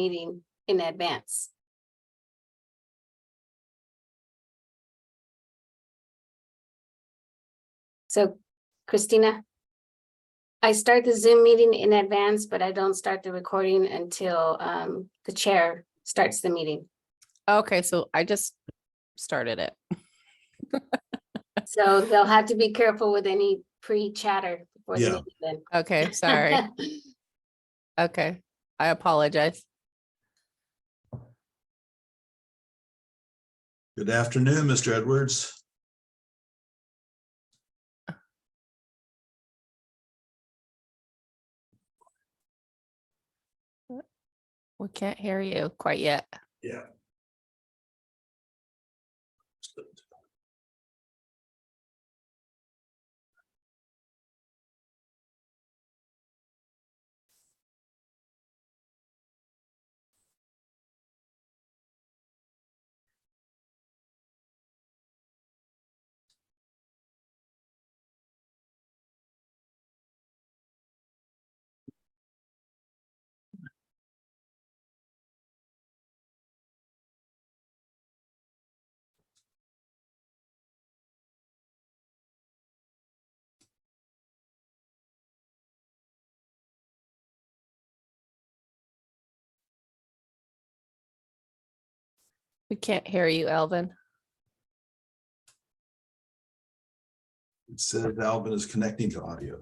meeting in advance. So, Christina, I start the Zoom meeting in advance, but I don't start the recording until the chair starts the meeting. Okay, so I just started it. So they'll have to be careful with any pre-chatter before the Yeah. meeting then. Okay, sorry. Okay, I apologize. Good afternoon, Mr. Edwards. We can't hear you quite yet. Yeah. We can't hear you, Elvin. It says Alvin is connecting to audio.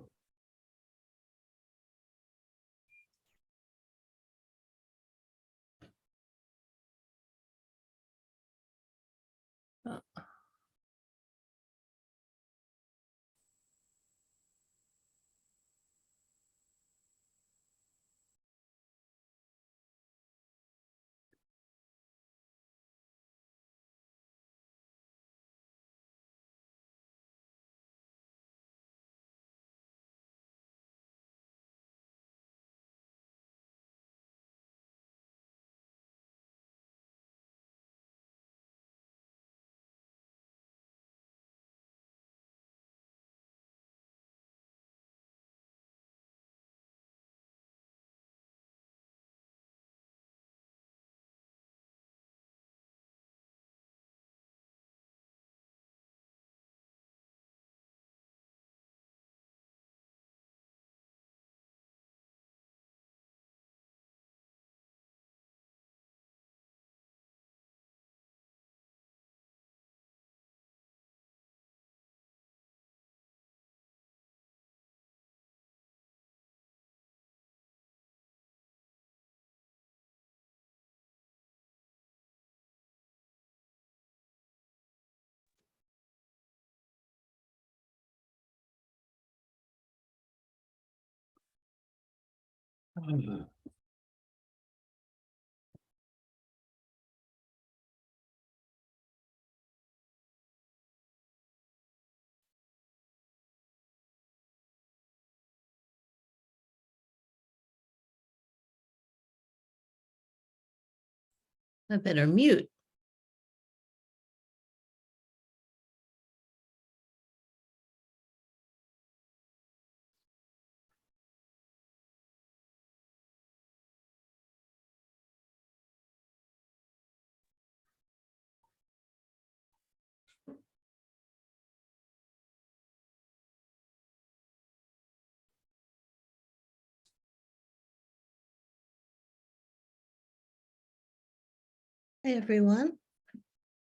I better mute. Hey, everyone.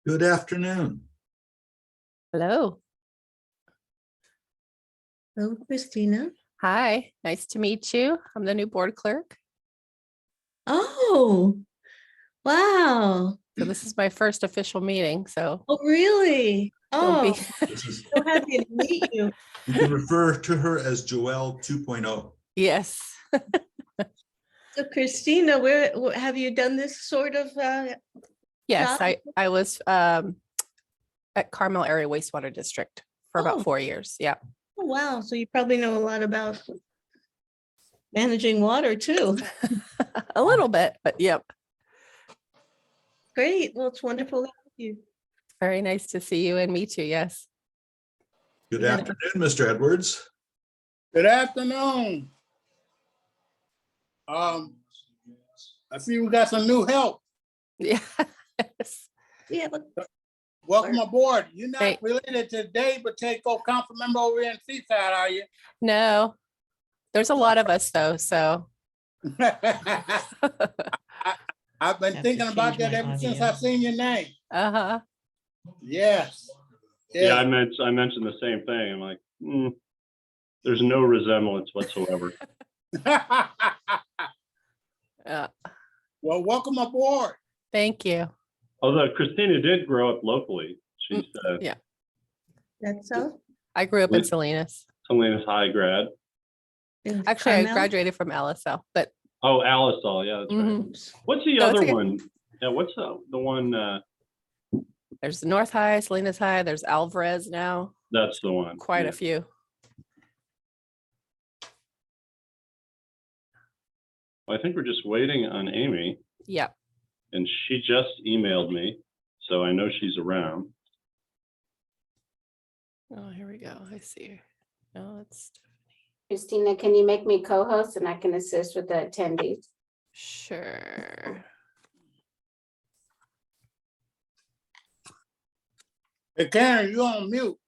Good afternoon. Hello. Hello, Christina. Hi, nice to meet you. I'm the new board clerk. Oh, wow. So this is my first official meeting, so Oh, really? don't Oh, be, This is, so happy to meet you. you can refer to her as Joelle 2.0. yes. So Christina, have you done this sort of, Yes, job? I was at Carmel Area Wastewater District for Oh. about 4 years. Yeah. Oh, wow. So you probably know a lot about managing water too. A little bit, but yep. Great. Well, it's wonderful to meet you. Very nice to see you and meet you. Yes. Good Yeah. afternoon, Mr. Edwards. Good afternoon. I see we got some new help. Yes. Yeah, but Welcome aboard. You're not Hey. related to Dave Pacheco, council member over in Seaside, are you? No, there's a lot of us though, so. I've been Have to thinking about change that my ever since audio. I seen your name. Uh-huh. Yes. Yeah, I Yes. mentioned the same thing. I'm like, there's no resemblance whatsoever. Well, welcome aboard. Thank you. Although Christina did grow up locally. She's Yeah, that's so. I grew up in With- Salinas. Salinas High grad. in Actually, I Carmel? graduated from LSL, but Oh, Alisal, yeah, that's right. mhm. Oops. What's the No, it's other okay. one? Yeah, what's the one? There's North High, Salinas High, there's Alvarez now, That's the one. quite yeah. a few. I think we're just waiting on Amy, Yeah. and she just emailed me, so I know she's around. Oh, here we go. I see her. No, it's Christina, can you make me co-host and I can assist with the attendees? sure. Hey, Karen, you on mute.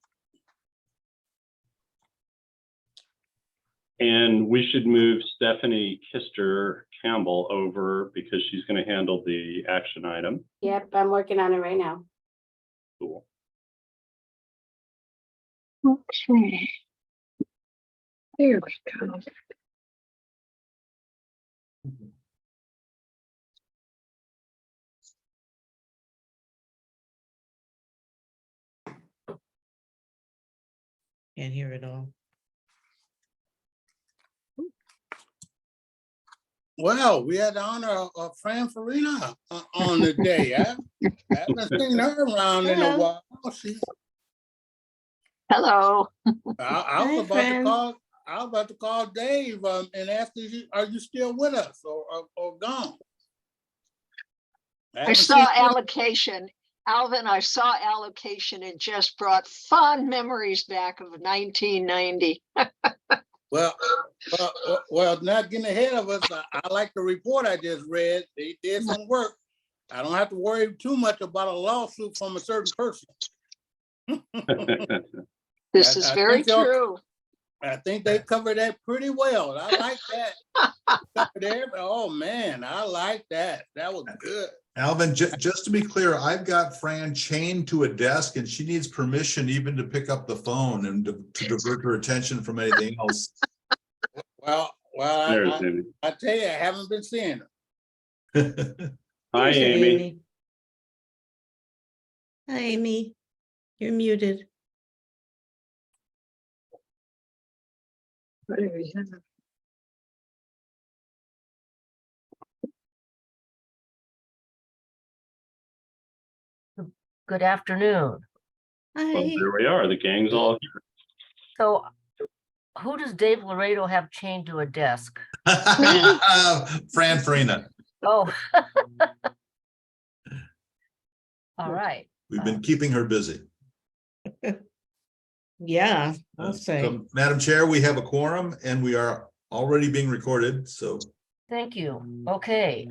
And we should move Stephanie Kister Campbell over because she's going to handle the action item. Yep, I'm working on it right now. Cool. Okay. There we go. Can't hear it all. Well, we had the honor of Fran Farina on the day. I haven't seen her around in a Hello. while. She, Hello. I Hi, was about to Fran. call. I was about to call Dave and ask you, are you still with us or gone? I haven't saw seen you. allocation. Alvin, I saw allocation and just brought fond memories back of 1990. Well, not getting ahead of us. I like the report I just read. They did some work. I don't have to worry too much about a lawsuit from a certain person. This I- is I very think y'all- true. I think they covered that pretty well. I like that. Covered every- Oh, man, I like that. That was good. Alvin, just to be clear, I've got Fran chained to a desk and she needs permission even to pick up the phone and to divert her attention from anything else. Well, There's Amy. I tell you, I haven't been seeing her. Hi, There's Amy. Hi, Amy. You're muted. What do we have? Good afternoon. Well, Hi. there we are. The gang's all here. So who does Dave Laredo have chained to a desk? Fran Farina, Oh. All right. we've been keeping her busy. Yeah, Uh, I'll say. so, Madam Chair, we have a quorum and we are already being recorded, so. Thank you. Okay,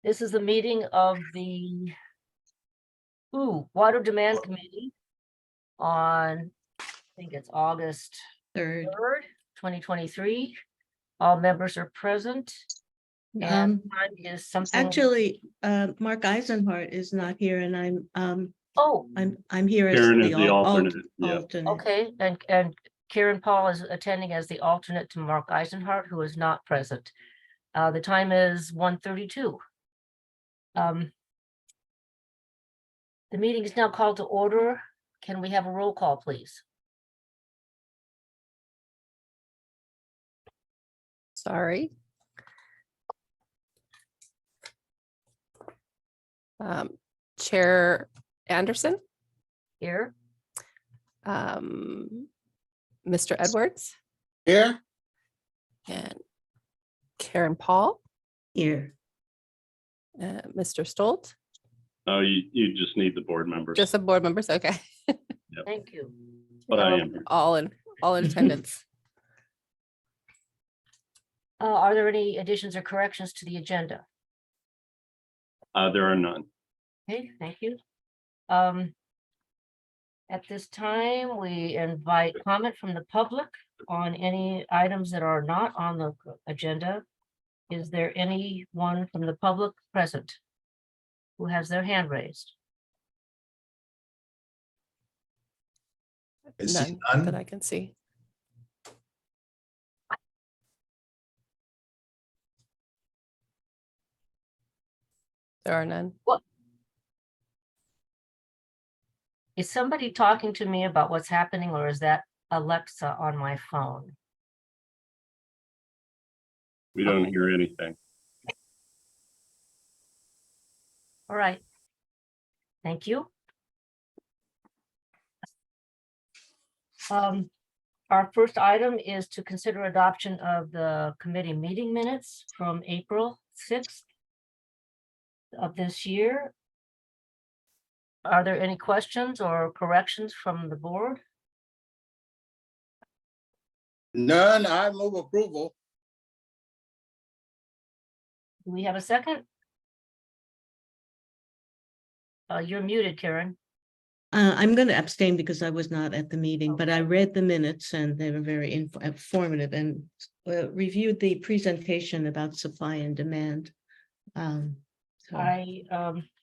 this is the meeting of the Water Demand Committee on, I think it's August Third. 3rd, 2023. All members are present. And time is something. Actually, Mark Eisenhart is not here and Oh, I'm here as Karen is the the al- alternate, yeah. alternate. okay, and Karen Paul is attending as the alternate to Mark Eisenhart, who is not present. The time is 1:32. The meeting is now called to order. Can we have a roll call, please? Sorry. Chair Anderson, Here, Mr. Edwards, Here? and Karen Paul, Here. Mr. Stolt, Oh, you just need the board members, just the board members. Okay. thank you. but I am here. All in attendance. Are there any additions or corrections to the agenda? There are none. Okay, thank you. At this time, we invite comment from the public on any items that are not on the agenda. Is there anyone from the public present who has their hand raised? I see None that none. I can see. There are none. Is somebody talking to me about what's happening, or is that Alexa on my phone? We don't hear anything. All right. Thank you. Our first item is to consider adoption of the committee meeting minutes from April 6th of this year. Are there any questions or corrections from the board? None, I move approval. Do we have a second? You're muted, Karen. I'm going to abstain because I was not at the meeting, but I read the minutes and they were very informative and reviewed the presentation about supply and demand. So-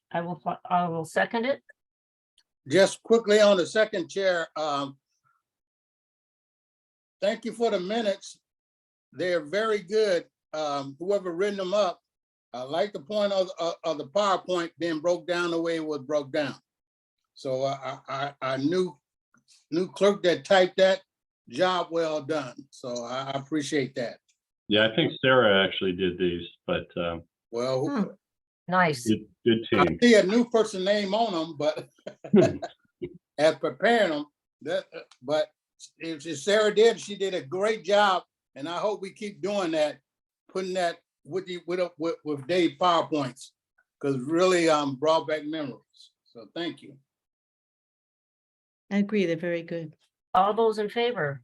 I will second it. Just quickly on the second, Chair, thank you for the minutes. They're very good. Whoever written them up, I like the point of the PowerPoint being broke down the way it was broke down. So I knew clerk that typed that, job well done. So I appreciate that. Yeah, I think Sarah actually did these, but Well, Nice. good I team. see a new person name on them, but as preparing them, but if Sarah did, she did a great job. And I hope we keep doing that, putting that with Dave PowerPoints, because really brought back memories. So thank you. I agree, they're very good. All those in favor?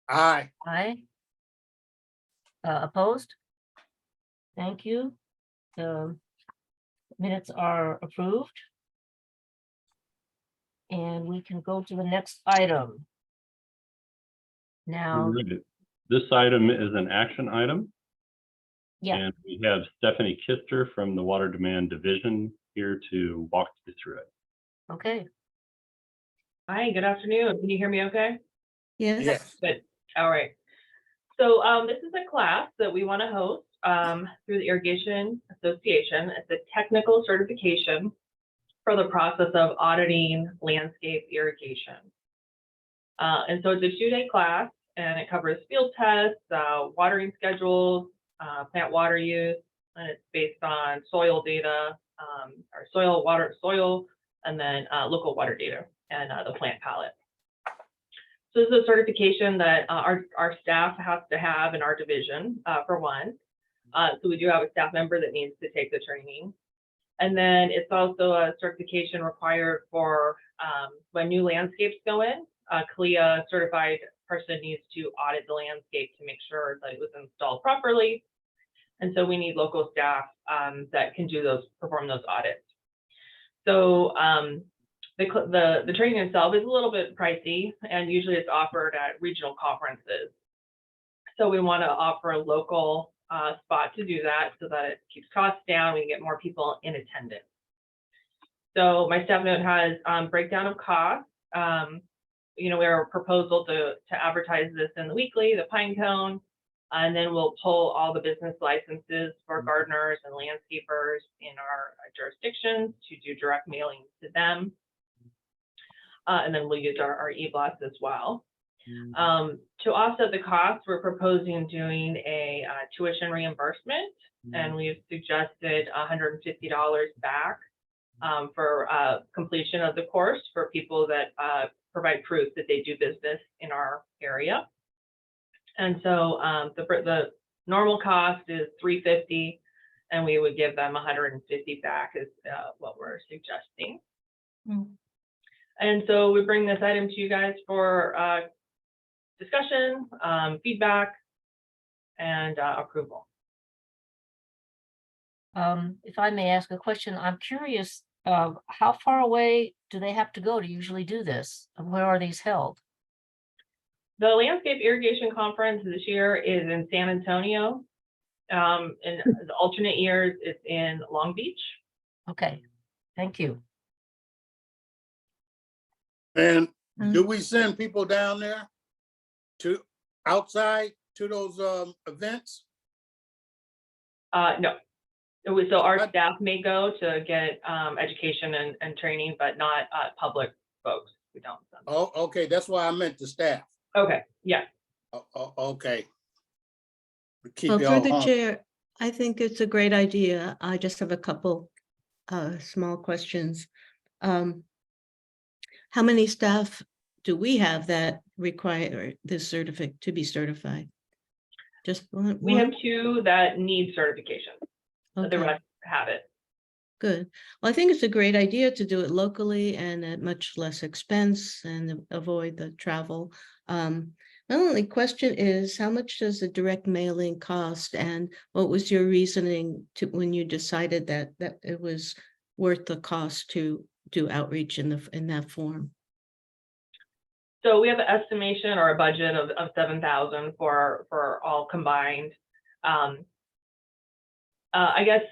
Aye. Aye. Opposed? Thank you. The minutes are approved. And we can go to the next item. Now, Alright. This item is an action item. yeah, And we have Stephanie Kister from the Water Demand Division here to walk you through it. okay. Hi, good afternoon. Can you hear me okay? Yes. Yes. Good. All right. So this is a class that we want to host through the Irrigation Association. It's a technical certification for the process of auditing landscape irrigation. And so it's a 2-day class, and it covers field tests, watering schedules, plant water use, and it's based on soil data, or soil, and then local water data and the plant palette. So this is a certification that our staff has to have in our division for one. So we do have a staff member that needs to take the training. And then it's also a certification required for when new landscapes go in. A CLIA certified person needs to audit the landscape to make sure that it was installed properly. And so we need local staff that can perform those audits. So the training itself is a little bit pricey, and usually it's offered at regional conferences. So we want to offer a local spot to do that so that it keeps costs down, we can get more people in attendance. So my staff note has breakdown of costs. We have a proposal to advertise this in the weekly, the Pine Cone, and then we'll pull all the business licenses for gardeners and landscapers in our jurisdictions to do direct mailing to them. And then we'll use our e-blasts as well. To offset the costs, we're proposing doing a tuition reimbursement, and we've suggested $150 back for completion of the course for people that provide proof that they do business in our area. And so the normal cost is $350, and we would give them $150 back is what we're suggesting. And so we bring this item to you guys for discussion, feedback, and approval. If I may ask a question, I'm curious, how far away do they have to go to usually do this? And where are these held? The Landscape Irrigation Conference this year is in San Antonio. In the alternate years, it's in Long Beach. Okay, thank you. And Mm. do we send people down there to outside to those events? No. So our What? staff may go to get education and training, but not public folks. We don't. send them. Oh, okay, that's why I meant the staff. Okay, yeah. Okay. Keep Well, y'all through the home. chair, I think it's a great idea. I just have a couple small questions. How many staff do we have that require this certificate to be certified? Just one? We have one? 2 that need certification. The Okay. rest have it. Good. Well, I think it's a great idea to do it locally and at much less expense and avoid the travel. My only question is, how much does the direct mailing cost? And what was your reasoning to when you decided that it was worth the cost to do outreach in that form? So we have an estimation or a budget of 7,000 for all combined. I guess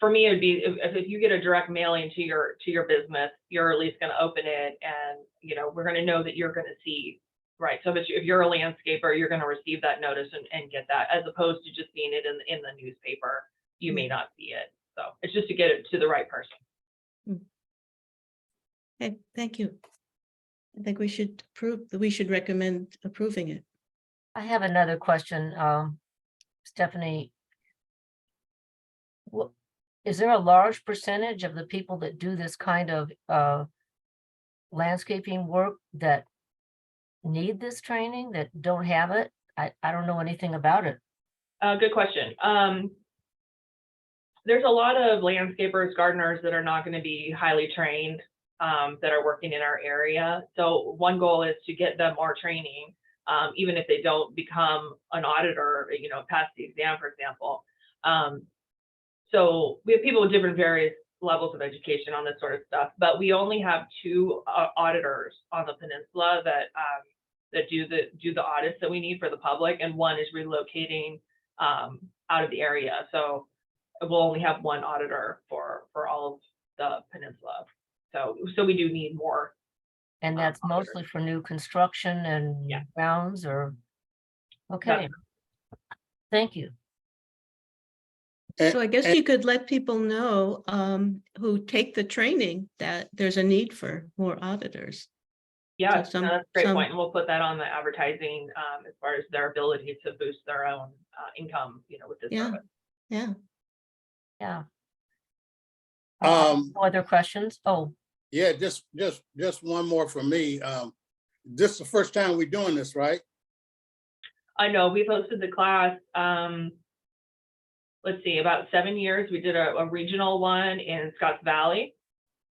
for me, it'd be if you get a direct mailing to your business, you're at least going to open it, and we're going to know that you're going to see, right? So if you're a landscaper, you're going to receive that notice and get that, as opposed to just seeing it in the newspaper. You may not see it. So it's just to get it to the right person. Okay, thank you. I think we should recommend approving it. I have another question, Stephanie. Is there a large percentage of the people that do this kind of landscaping work that need this training, that don't have it? I don't know anything about it. Good question. There's a lot of landscapers, gardeners that are not going to be highly trained, that are working in our area. So one goal is to get them more training, even if they don't become an auditor, pass the exam, for example. So we have people with different various levels of education on this sort of stuff, but we only have 2 auditors on the peninsula that do the audits that we need for the public, and one is relocating out of the area. So we'll only have 1 auditor for all of the peninsula. So we do need more. And that's auditors. mostly for new construction and Yeah. grounds, or? Okay. Thank you. So I guess you could let people know who take the training that there's a need for more auditors. Yeah, So no, that's a great some- point. And we'll put that on the advertising as far as their ability to boost their own income, with this Yeah. service. Yeah. Yeah. Um, No other questions? Oh, Yeah, just one more for me. This is the first time we're doing this, right? I know we've hosted the class, let's see, about 7 years. We did a regional one in Scotts Valley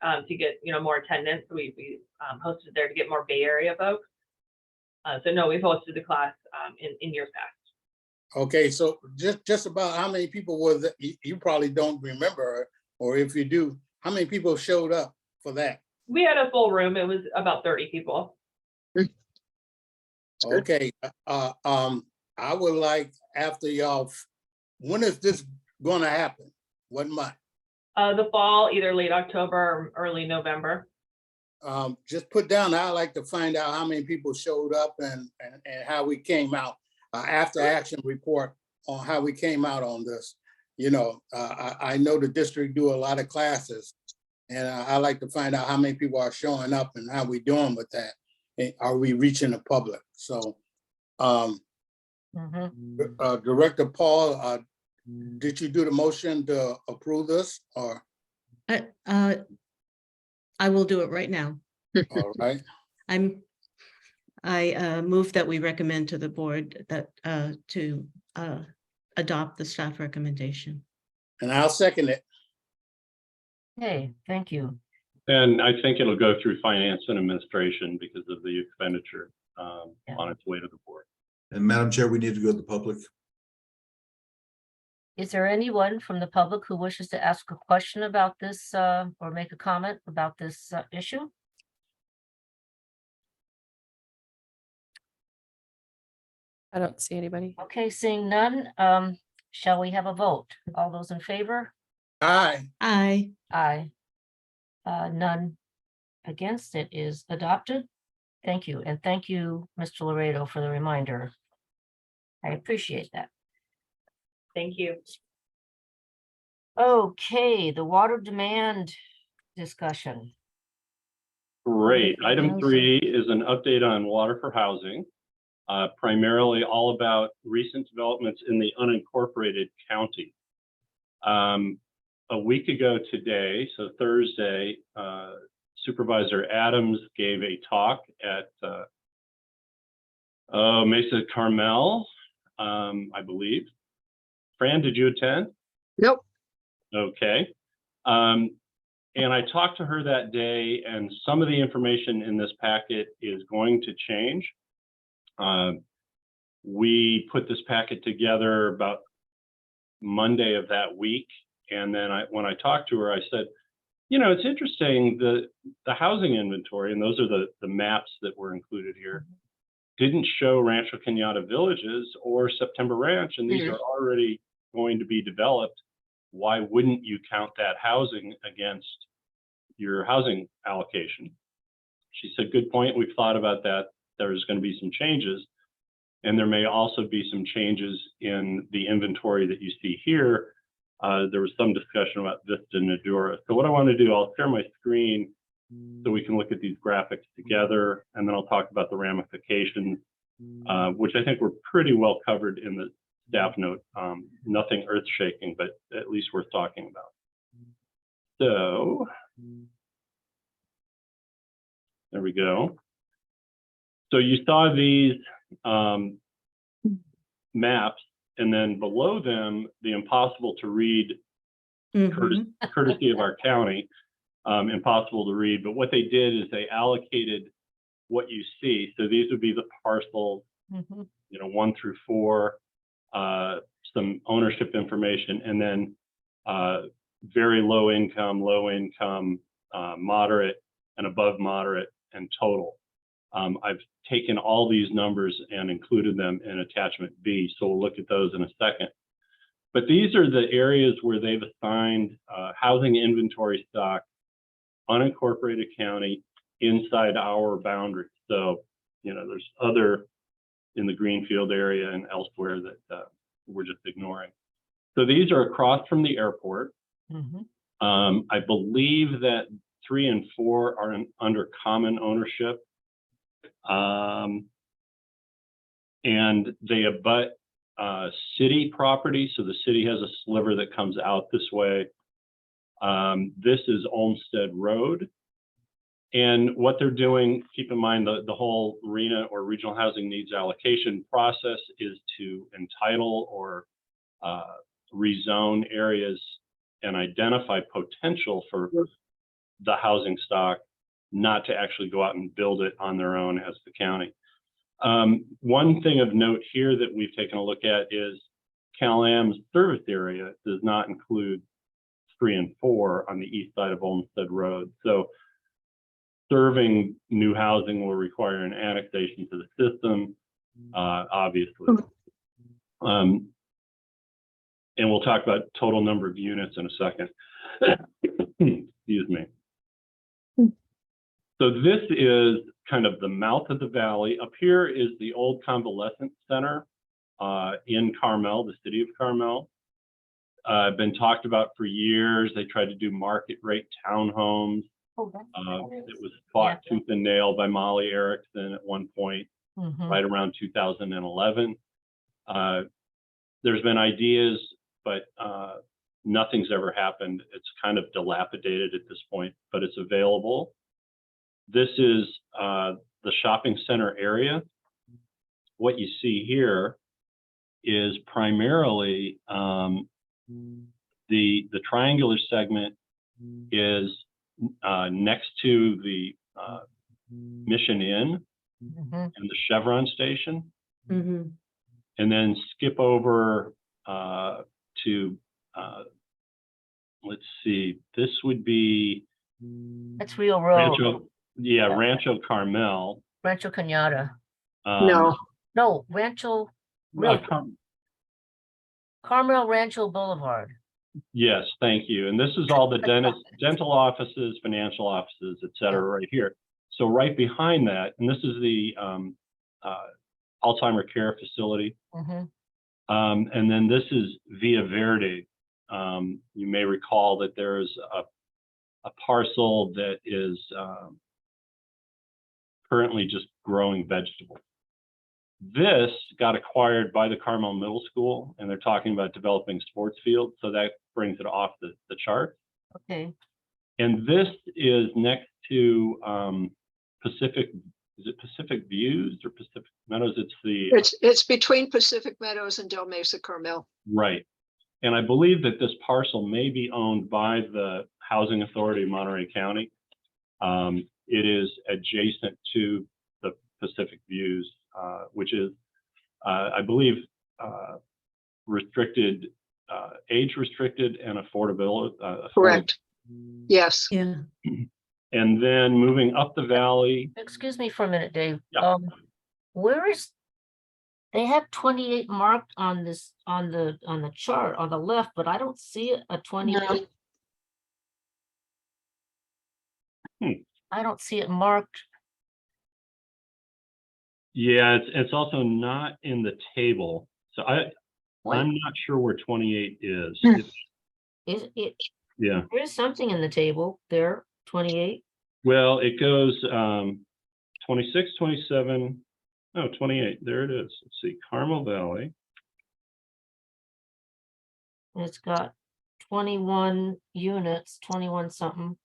to get, more attendance. We hosted there to get more Bay Area folks. So no, we've hosted the class in years past. Okay, so just about how many people was it? You probably don't remember, or if you do, how many people showed up for that? We had a full room. It was about 30 people. Okay, I would like after y'all, when is this gonna happen? What month? The fall, either late October or early November. Just put down, I'd like to find out how many people showed up and how we came out. After action report on how we came out on this. I know the district do a lot of classes, and I like to find out how many people are showing up and how we doing with that. And are we reaching the public? So, mhm. Director Paul, did you do the motion to approve this, or, I will do it right now. all right? I move that we recommend to the board that to adopt the staff recommendation. And I'll second it. Hey, thank you. And I think it'll go through finance and administration because of the expenditure Yeah. on its way to the board. And Madam Chair, we need to go to the public. Is there anyone from the public who wishes to ask a question about this or make a comment about this issue? I don't see anybody. Okay, seeing none, shall we have a vote? All those in favor? Aye. Aye. Aye. None against. It is adopted. Thank you, and thank you, Mr. Laredo, for the reminder. I appreciate that. Thank you. Okay, the water demand discussion. Great. Item Housing. 3 is an update on water for housing, primarily all about recent developments in the unincorporated county. A week ago today, so Thursday, Supervisor Adams gave a talk at Mesa Carmel, I believe. Fran, did you attend? Nope. Okay. And I talked to her that day, and some of the information in this packet is going to change. We put this packet together about Monday of that week. And then when I talked to her, I said, you know, it's interesting, the housing inventory, and those are the maps that were included here, didn't show Rancho Cañada Villages or September Ranch, and these are already going to be developed. Why wouldn't you count that housing against your housing allocation? She said, good point. We've thought about that. There's going to be some changes. And there may also be some changes in the inventory that you see here. There was some discussion about Vista Nudura. So what I want to do, I'll share my screen so we can look at these graphics together, and then I'll talk about the ramifications, which I think were pretty well covered in the staff note. Nothing earth shaking, but at least worth talking about. So there we go. So you saw these maps, and then below them, the impossible to read, courtesy of our county, impossible to read. But what they did is they allocated what you see. So these would be the parcels, you know, 1 through 4, some ownership information, and then very low income, moderate, and above moderate, and total. I've taken all these numbers and included them in attachment B, so we'll look at those in a second. But these are the areas where they've assigned housing inventory stock, unincorporated county, inside our boundaries. So, you know, there's other in the Greenfield area and elsewhere that we're just ignoring. So these are across from the airport. I believe that 3 and 4 are under common ownership. And they abut city property. So the city has a sliver that comes out this way. This is Olmsted Road. And what they're doing, keep in mind the whole RHNA or regional housing needs allocation process is to entitle or rezone areas and identify potential for the housing stock, not to actually go out and build it on their own as the county. One thing of note here that we've taken a look at is Cal-Am's service area does not include 3 and 4 on the east side of Olmsted Road. So serving new housing will require an annexation to the system, obviously. And we'll talk about total number of units in a second. Excuse me. So this is kind of the mouth of the valley. Up here is the old convalescent center in Carmel, the city of Carmel. Been talked about for years. They tried to do market rate townhomes. It was fought tooth and nail by Molly Erickson at one point, right around 2011. There's been ideas, but nothing's ever happened. It's kind of dilapidated at this point, but it's available. This is the shopping center area. What you see here is primarily the triangular segment is next to the Mission Inn and the Chevron station. And then skip over to, let's see, this would be That's Rio Road, Rancho Carmel. Rancho Cañada. No, No, Rancho, Rio, Car- Carmel Rancho Boulevard. Yes, thank you. And this is all the dental offices, financial offices, et cetera, right here. So right behind that, and this is the Alzheimer care facility. Mhm. And then this is Villa Verde. You may recall that there's a parcel that is currently just growing vegetables. This got acquired by the Carmel Middle School, and they're talking about developing sports fields, so that brings it off the chart. Okay, And this is next to Pacific, is it Pacific Views or Pacific Meadows? It's the, it's between Pacific Meadows and Del Mesa Carmel. right. And I believe that this parcel may be owned by the Housing Authority of Monterey County. It is adjacent to the Pacific Views, which is, I believe, restricted, age restricted and affordable. Correct. Yes. Yeah. And then moving up the valley, excuse me for a minute, Dave. Yeah. Where is, they have 28 marked on this, on the chart on the left, but I don't see a 28. I don't see it marked. yeah, it's also not in the table. So I'm Wait, not sure where 28 is. Hmm. It's- is it, yeah, there is something in the table there, 28. well, it goes 26, 27, no, 28. There it is. Let's see, Carmel Valley. And it's got 21 units, 21 something.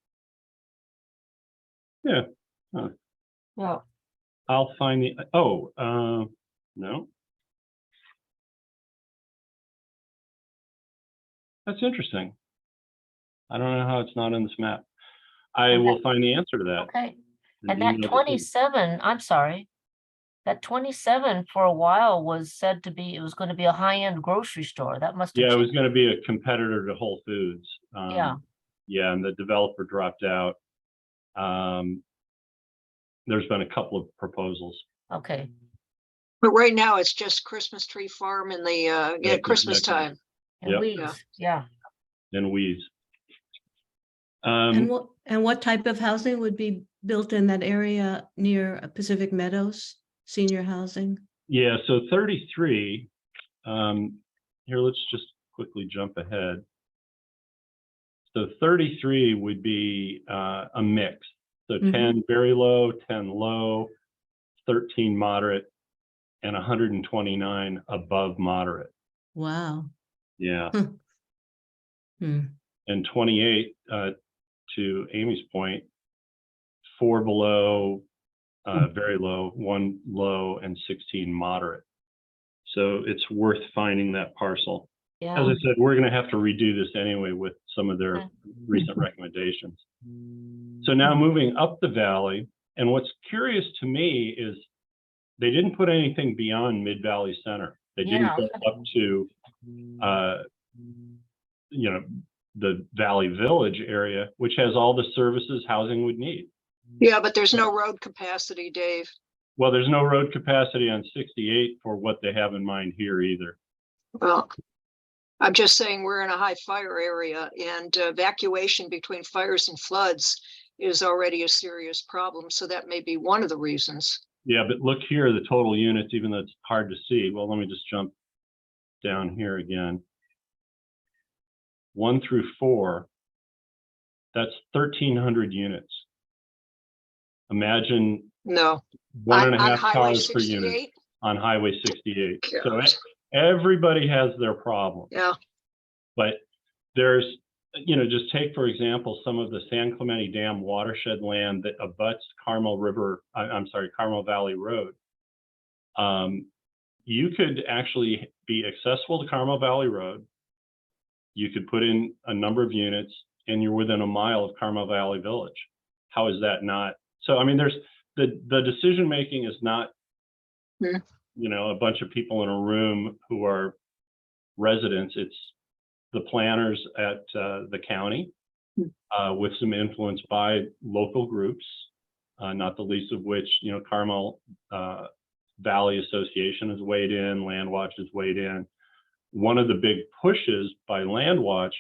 Yeah. Huh. Well, I'll find the, no. That's interesting. I don't know how it's not in this map. I will find the answer to that. okay. and And that email it to you. 27, I'm sorry. That 27 for a while was said to be, it was going to be a high-end grocery store. That must have Yeah, it was changed. going to be a competitor to Whole Foods. Yeah. Yeah, and the developer dropped out. There's been a couple of proposals. Okay, But right now it's just Christmas Tree Farm in the, That's Christmas exactly- time. and Yep. weeds, yeah. And weeds. And what type of housing would be built in that area near Pacific Meadows, senior housing? Yeah, so 33, here, let's just quickly jump ahead. So 33 would be a mix. So Mhm. 10 very low, 10 low, 13 moderate, and 129 above moderate. Wow. Yeah. Hmm. And 28, to Amy's point, 4 below, very low, 1 low, and 16 moderate. So it's worth finding that parcel. As Yeah, I said, we're going to have to redo this anyway with some of their Okay. recent recommendations. So now moving up the valley, and what's curious to me is they didn't put anything beyond Mid-Valley Center. They didn't Yeah. go up to, the Valley Village area, which has all the services housing would need. Yeah, but there's no road capacity, Dave. Well, there's no road capacity on 68 for what they have in mind here either. Well, I'm just saying we're in a high fire area and evacuation between fires and floods is already a serious problem. So that may be one of the reasons. Yeah, but look here, the total units, even though it's hard to see. Well, let me just jump down here again. 1 through 4, that's 1,300 units. Imagine No. 1.5 Highway cars per unit 68? on Highway 68. So God. everybody has their problem. Yeah, But there's, just take, for example, some of the San Clemente Dam watershed land that abuts Carmel Valley Road. You could actually be accessible to Carmel Valley Road. You could put in a number of units and you're within a mile of Carmel Valley Village. How is that not? So, I mean, there's the decision-making is not, Hmm. a bunch of people in a room who are residents. the planners at the county with some influence by local groups, not the least of which, Carmel Valley Association has weighed in, Landwatch has weighed in. One of the big pushes by Landwatch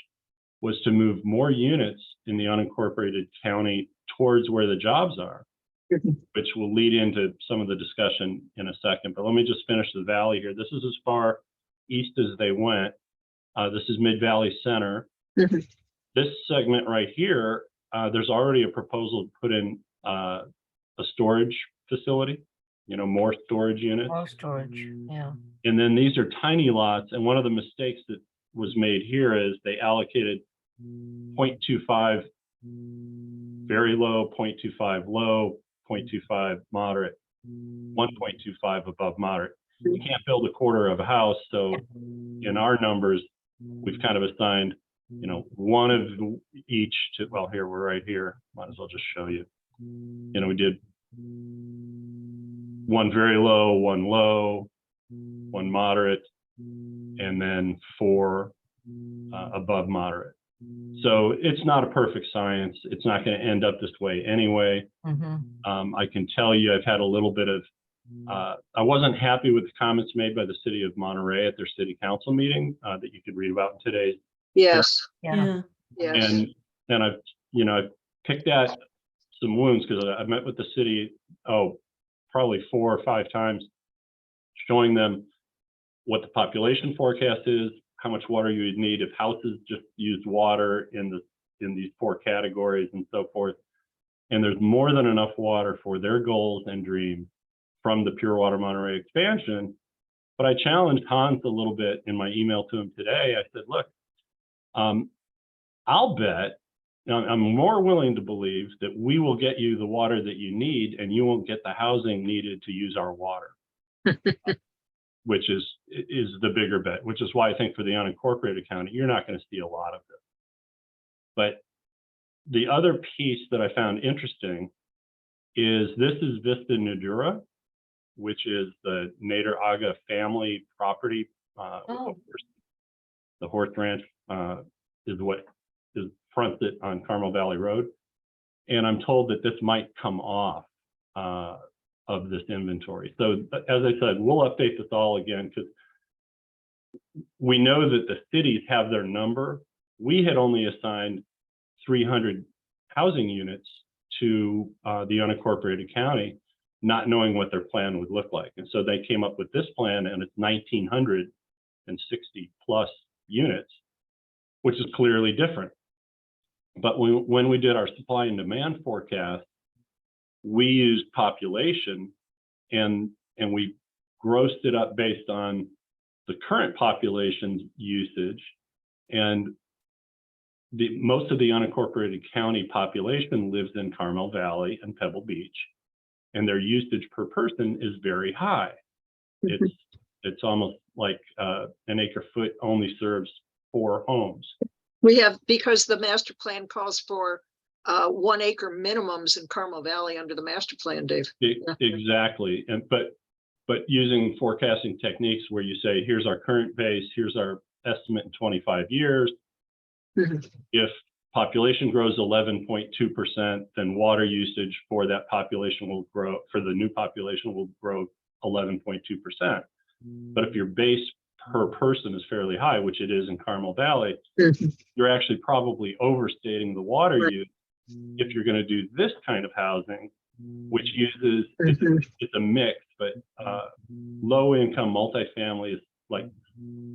was to move more units in the unincorporated county towards where the jobs are, which will lead into some of the discussion in a second. But let me just finish the valley here. This is as far east as they went. This is Mid-Valley Center. This segment right here, there's already a proposal to put in a storage facility, more storage units. More storage, yeah. And then these are tiny lots. And one of the mistakes that was made here is they allocated 0.25 very low, 0.25 low, 0.25 moderate, 1.25 above moderate. You can't build a quarter of a house. So in our numbers, we've kind of assigned, one of each to, well, here, we're right here. Might as well just show you. We did one very low, one moderate, and then 4 above moderate. So it's not a perfect science. It's not going to end up this way anyway. I can tell you I've had a little bit of, I wasn't happy with the comments made by the city of Monterey at their city council meeting that you could read about in today's. Yes, Yeah. yes. And I've picked at some wounds because I met with the city, probably 4 or 5 times, showing them what the population forecast is, how much water you would need if houses just used water in these 4 categories and so forth. And there's more than enough water for their goals and dreams from the Pure Water Monterey expansion. But I challenged Hans a little bit in my email to him today. I said, look, I'll bet, I'm more willing to believe that we will get you the water that you need and you won't get the housing needed to use our water. Which is the bigger bet, which is why I think for the unincorporated county, you're not going to see a lot of this. But the other piece that I found interesting is this is Vista Nudura, which is the Nader Aga family property. The horse ranch is what is fronts it on Carmel Valley Road. And I'm told that this might come off of this inventory. So as I said, we'll update this all again because we know that the cities have their number. We had only assigned 300 housing units to the unincorporated county, not knowing what their plan would look like. And so they came up with this plan and it's 1,960 plus units, which is clearly different. But when we did our supply and demand forecast, we used population and we grossed it up based on the current population's usage. And most of the unincorporated county population lives in Carmel Valley and Pebble Beach, and their usage per person is very high. It's almost like an acre foot only serves 4 homes. We have, because the master plan calls for 1 acre minimums in Carmel Valley under the master plan, Dave. Exactly. And but using forecasting techniques where you say, here's our current base, here's our estimate in 25 years. If population grows 11.2%, then water usage for that population will grow, for the new population will grow 11.2%. But if your base per person is fairly high, which it is in Carmel Valley, you're actually probably overstating the water use if you're going to do this kind of housing, which uses, it's a mix, but low income multifamily is like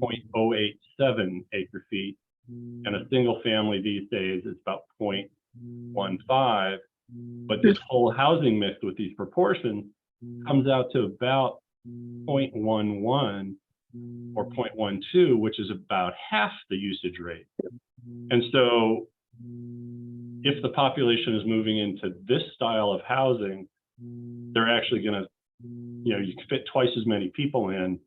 0.087 acre feet. And a single family these days is about 0.15. But this whole housing mix with these proportions comes out to about 0.11 or 0.12, which is about half the usage rate. And so if the population is moving into this style of housing, they're actually going to, you can fit twice as many people in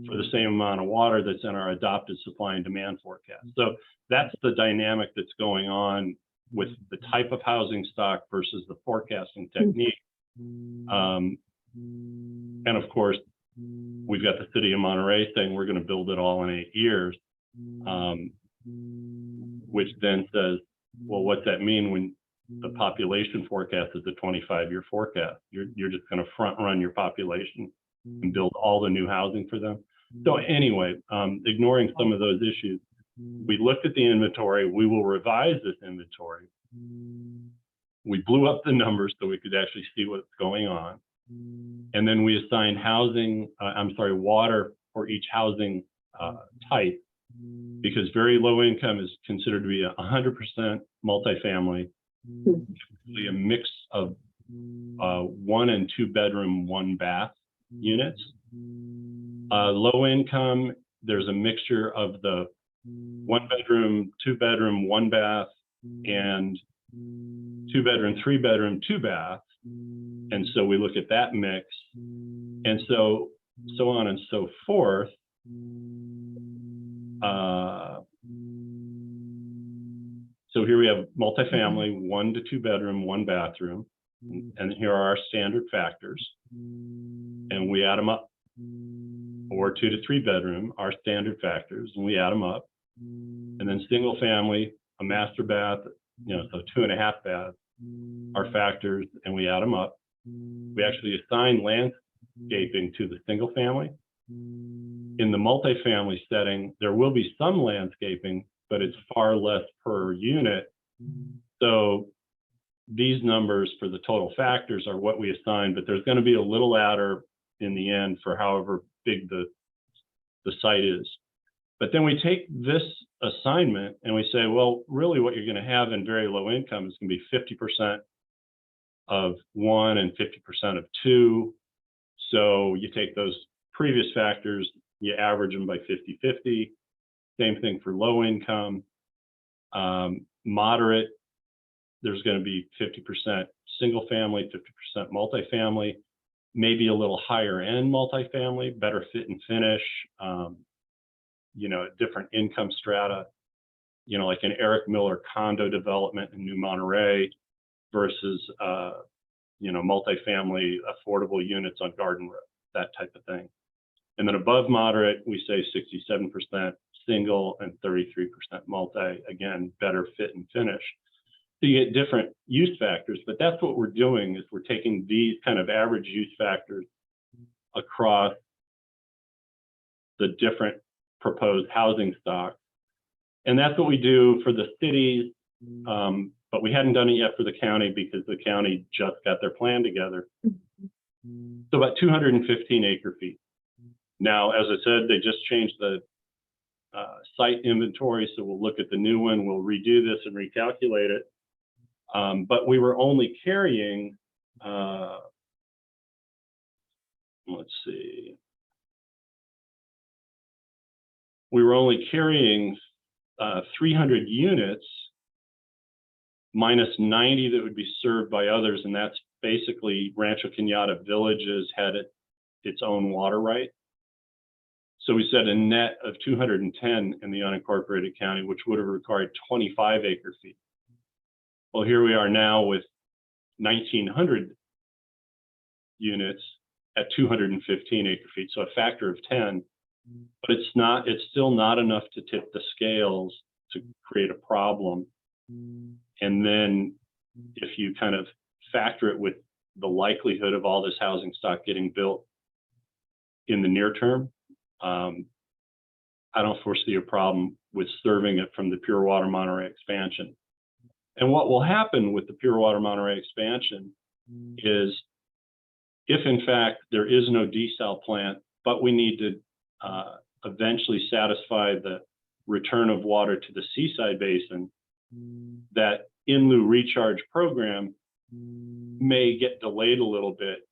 for the same amount of water that's in our adopted supply and demand forecast. So that's the dynamic that's going on with the type of housing stock versus the forecasting technique. And of course, we've got the city of Monterey saying we're going to build it all in 8 years. which then says, well, what's that mean when the population forecast is a 25-year forecast? You're just going to front run your population and build all the new housing for them. So anyway, ignoring some of those issues, we looked at the inventory. We will revise this inventory. We blew up the numbers so we could actually see what's going on. And then we assigned water for each housing type, because very low income is considered to be 100% multifamily, a mix of 1 and 2 bedroom, 1 bath units. Low income, there's a mixture of the 1 bedroom, 2 bedroom, 1 bath, and 2 bedroom, 3 bedroom, 2 bath. And so we look at that mix, and so on and so forth. So here we have multifamily, 1 to 2 bedroom, 1 bathroom, and here are our standard factors, and we add them up. Or 2 to 3 bedroom, our standard factors, and we add them up. And then single family, a master bath, so 2.5 baths, our factors, and we add them up. We actually assign landscaping to the single family. In the multifamily setting, there will be some landscaping, but it's far less per unit. So these numbers for the total factors are what we assign, but there's going to be a little adder in the end for however big the site is. But then we take this assignment and we say, well, really what you're going to have in very low income is going to be 50% of 1 and 50% of 2. So you take those previous factors, you average them by 50-50. Same thing for low income. Moderate, there's going to be 50% single family, 50% multifamily, maybe a little higher end multifamily, better fit and finish, different income strata, like an Eric Miller condo development in New Monterey versus, multifamily affordable units on Garden Road, that type of thing. And then above moderate, we say 67% single and 33% multi, again, better fit and finish. So you get different use factors, but that's what we're doing, is we're taking these kind of average use factors across the different proposed housing stocks. And that's what we do for the cities, but we hadn't done it yet for the county because the county just got their plan together. So about 215 acre feet. Now, as I said, they just changed the site inventory, so we'll look at the new one, we'll redo this and recalculate it. But we were only carrying, let's see, we were only carrying 300 units minus 90 that would be served by others, and that's basically Rancho Cañada Villages had its own water right. So we said a net of 210 in the unincorporated county, which would have required 25 acre feet. Well, here we are now with 1,900 units at 215 acre feet, so a factor of 10. But it's still not enough to tip the scales to create a problem. And then if you kind of factor it with the likelihood of all this housing stock getting built in the near term, I don't foresee a problem with serving it from the Pure Water Monterey expansion. And what will happen with the Pure Water Monterey expansion is, if in fact there is no desal plant, but we need to eventually satisfy the return of water to the Seaside Basin, that in lieu recharge program may get delayed a little bit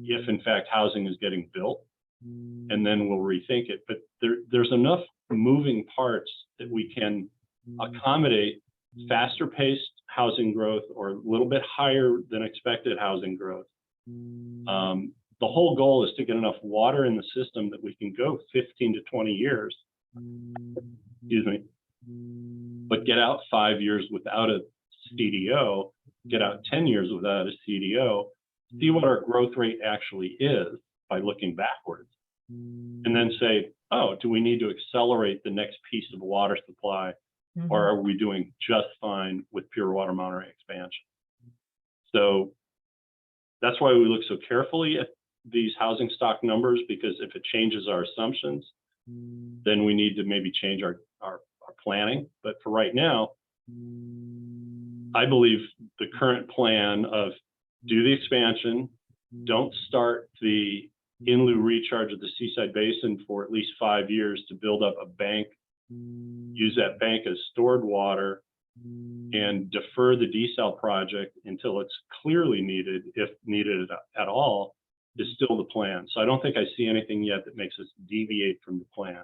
if in fact housing is getting built, and then we'll rethink it. But there's enough moving parts that we can accommodate faster paced housing growth or a little bit higher than expected housing growth. The whole goal is to get enough water in the system that we can go 15 to 20 years, but get out 5 years without a CDO, get out 10 years without a CDO, see what our growth rate actually is by looking backwards, and then say, oh, do we need to accelerate the next piece of water supply or are we doing just fine with pure water Monterey expansion? So that's why we look so carefully at these housing stock numbers, because if it changes our assumptions, then we need to maybe change our planning. But for right now, I believe the current plan of do the expansion, don't start the in lieu recharge of the Seaside Basin for at least 5 years to build up a bank, use that bank as stored water, and defer the desal project until it's clearly needed, if needed at all, is still the plan. So I don't think I see anything yet that makes us deviate from the plan.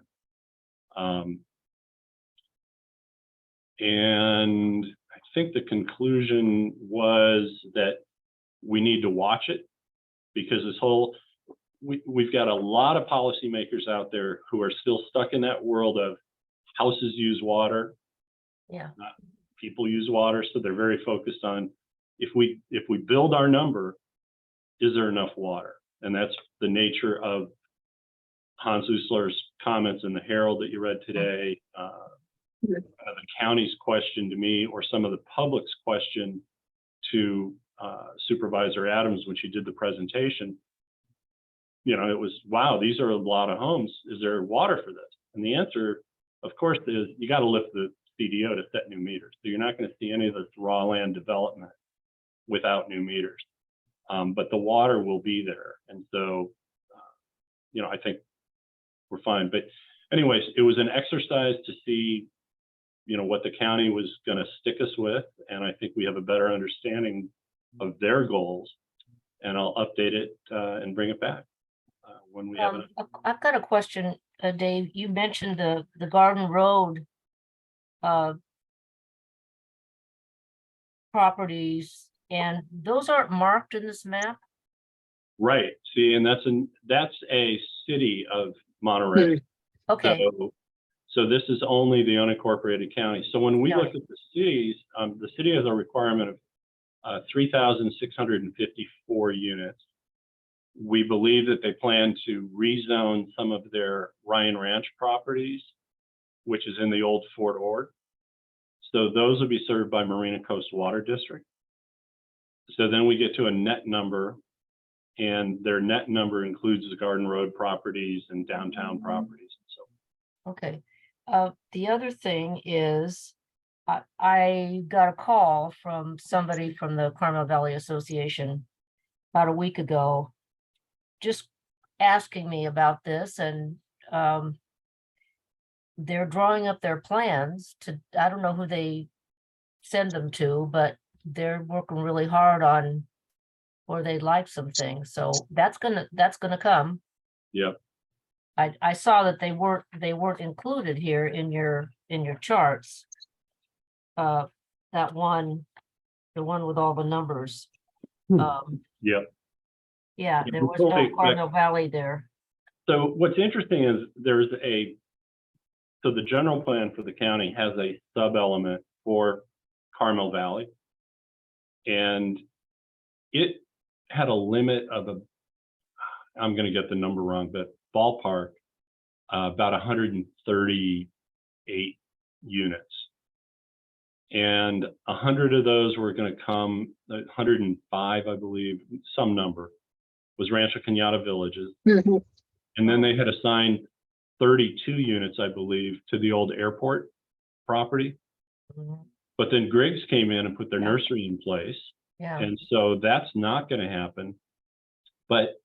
And I think the conclusion was that we need to watch it, because this whole, we've got a lot of policymakers out there who are still stuck in that world of houses use water, Yeah. people use water. So they're very focused on, if we build our number, is there enough water? And that's the nature of Hans Uslar's comments in the Herald that you read today, the county's question to me, or some of the public's question to Supervisor Adams when she did the presentation. You know, it was, wow, these are a lot of homes. Is there water for this? And the answer, of course, is you got to lift the CDO to set new meters. So you're not going to see any of this raw land development without new meters. But the water will be there. And so, you know, I think we're fine. But anyways, it was an exercise to see, you know, what the county was going to stick us with. And I think we have a better understanding of their goals. And I'll update it and bring it back when we have it. I've got a question, Dave. You mentioned the Garden Road properties, and those aren't marked in this map? Right. See, and that's a city of Monterey. Okay, So this is only the unincorporated county. So when we Yeah. look at the cities, the city has a requirement of 3,654 units. We believe that they plan to rezone some of their Ryan Ranch properties, which is in the old Fort Ord. So those will be served by Marina Coast Water District. So then we get to a net number, and their net number includes the Garden Road properties and downtown properties. So okay. The other thing is, I got a call from somebody from the Carmel Valley Association about a week ago, just asking me about this, and they're drawing up their plans to, I don't know who they send them to, but they're working really hard on where they'd like some things. So that's gonna come. Yep. I saw that they weren't included here in your charts. That one, the one with all the numbers. Yep. Yeah, Yeah, there we was totally no expect- Cardinal Valley there. So what's interesting is so the general plan for the county has a sub-element for Carmel Valley. And it had a limit of I'm going to get the number wrong, but ballpark, about 138 units. And 100 of those were going to come, 105, I believe, some number, was Rancho Cañada Villages. And then they had assigned 32 units, I believe, to the old airport property. Mhm. But then Griggs came in and put their Yeah. nursery in place. Yeah, And so that's not going to happen. But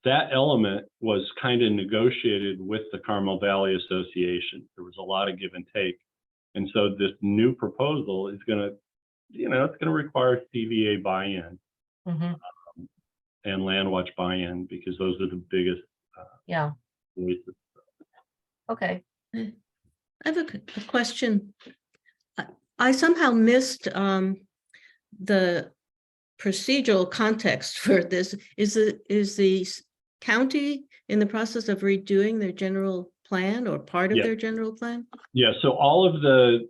that element was kind of negotiated with the Carmel Valley Association. There was a lot of give and take. And so this new proposal is going to, it's going to require CVA buy-in mhm, and Landwatch buy-in, because those are the biggest yeah, voices. okay. I have a question. I somehow missed the procedural context for this. Is the county in the process of redoing their general plan, or part of Yeah. their general plan? Yeah, so all of the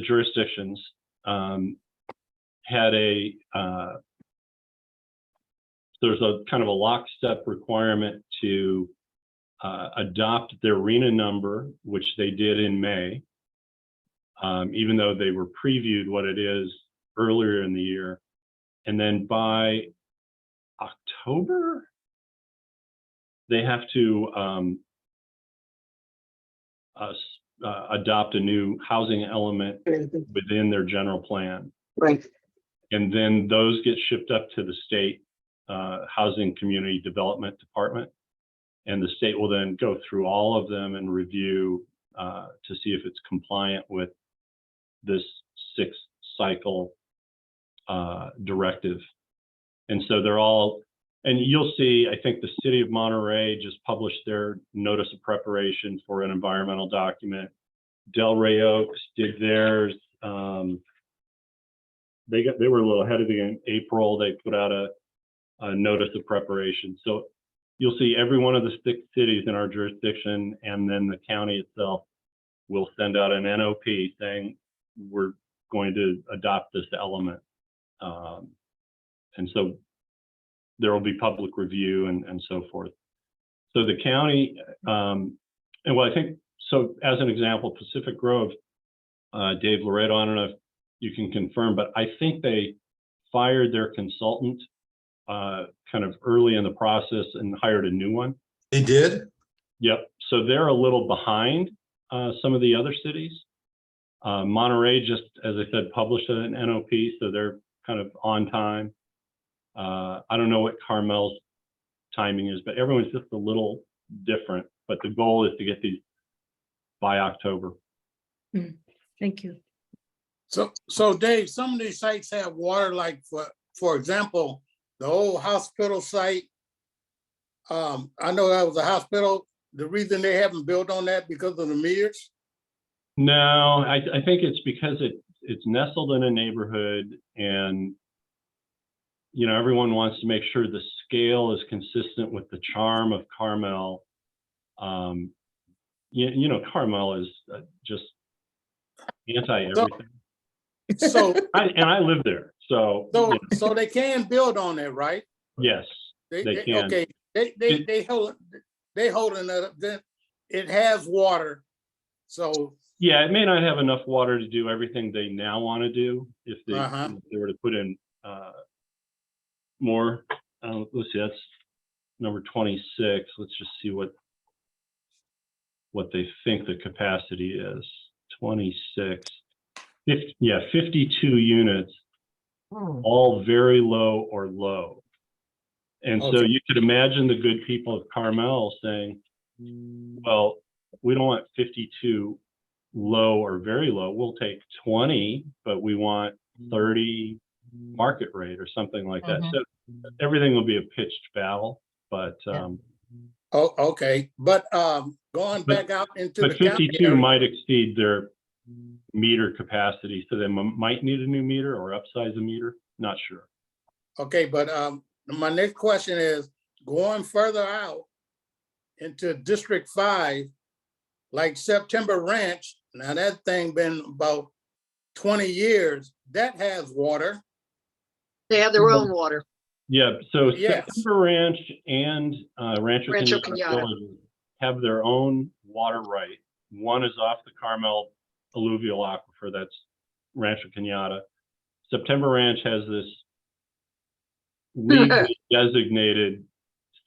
jurisdictions had there's a kind of a lockstep requirement to adopt their RENA number, which they did in May. even though they were previewed what it is earlier in the year. And then by October, they have to adopt a new housing element within their general plan. Right. And then those get shipped up to the state Housing Community Development Department. And the state will then go through all of them and review to see if it's compliant with this 6th cycle directive. And so they're all, and you'll see, I think the city of Monterey just published their notice of preparation for an environmental document. Delray Oaks did theirs. They were a little ahead of the game. April, they put out a notice of preparation. So you'll see every one of the 6 cities in our jurisdiction, and then the county itself will send out an NOP saying we're going to adopt this element. And so there will be public review and so forth. So the county, and well, I think, so as an example, Pacific Grove, Dave Loretto, I don't know if you can confirm, but I think they fired their consultant kind of early in the process and hired a new one. They did? Yep. So they're a little behind some of the other cities. Monterey just, as I said, published an NOP, so they're kind of on time. I don't know what Carmel's timing is, but everyone's just a little different. But the goal is to get these by October. Thank you. So Dave, some of these sites have water, like for example, the old hospital site. I know that was a hospital. The reason they haven't built on that because of the meters? No, I think it's because it's nestled in a neighborhood, and you know, everyone wants to make sure the scale is consistent with the charm of Carmel. You know, Carmel is just anti-everything. So I live there, so you know, so they can build on it, right? yes, they can. Okay, they holding it up. Then it has water, so Yeah, it may not have enough water to do everything they now want to do if they, Uh-huh. if they were to put in more. Let's see, that's number 26. Let's just see what they think the capacity is. 26. 52 units, all very low or low. And so Okay. you could imagine the good people of Carmel saying, well, we don't want 52 low or very low. We'll take 20, but we want 30 market rate or something like that. So everything will be a pitched battle, but okay. But going back out into the but county 52 area- might exceed their meter capacity, so they might need a new meter or upsize a meter. Not sure. Okay, but my next question is going further out into District 5, like September Ranch. Now that thing been about 20 years. That has water. They have their own water. Yeah, so Yes. September Ranch and Rancho Rancho Cañada Cañada. Village have their own water right. One is off the Carmel alluvial aquifer, that's Rancho Cañada. September Ranch has this legally designated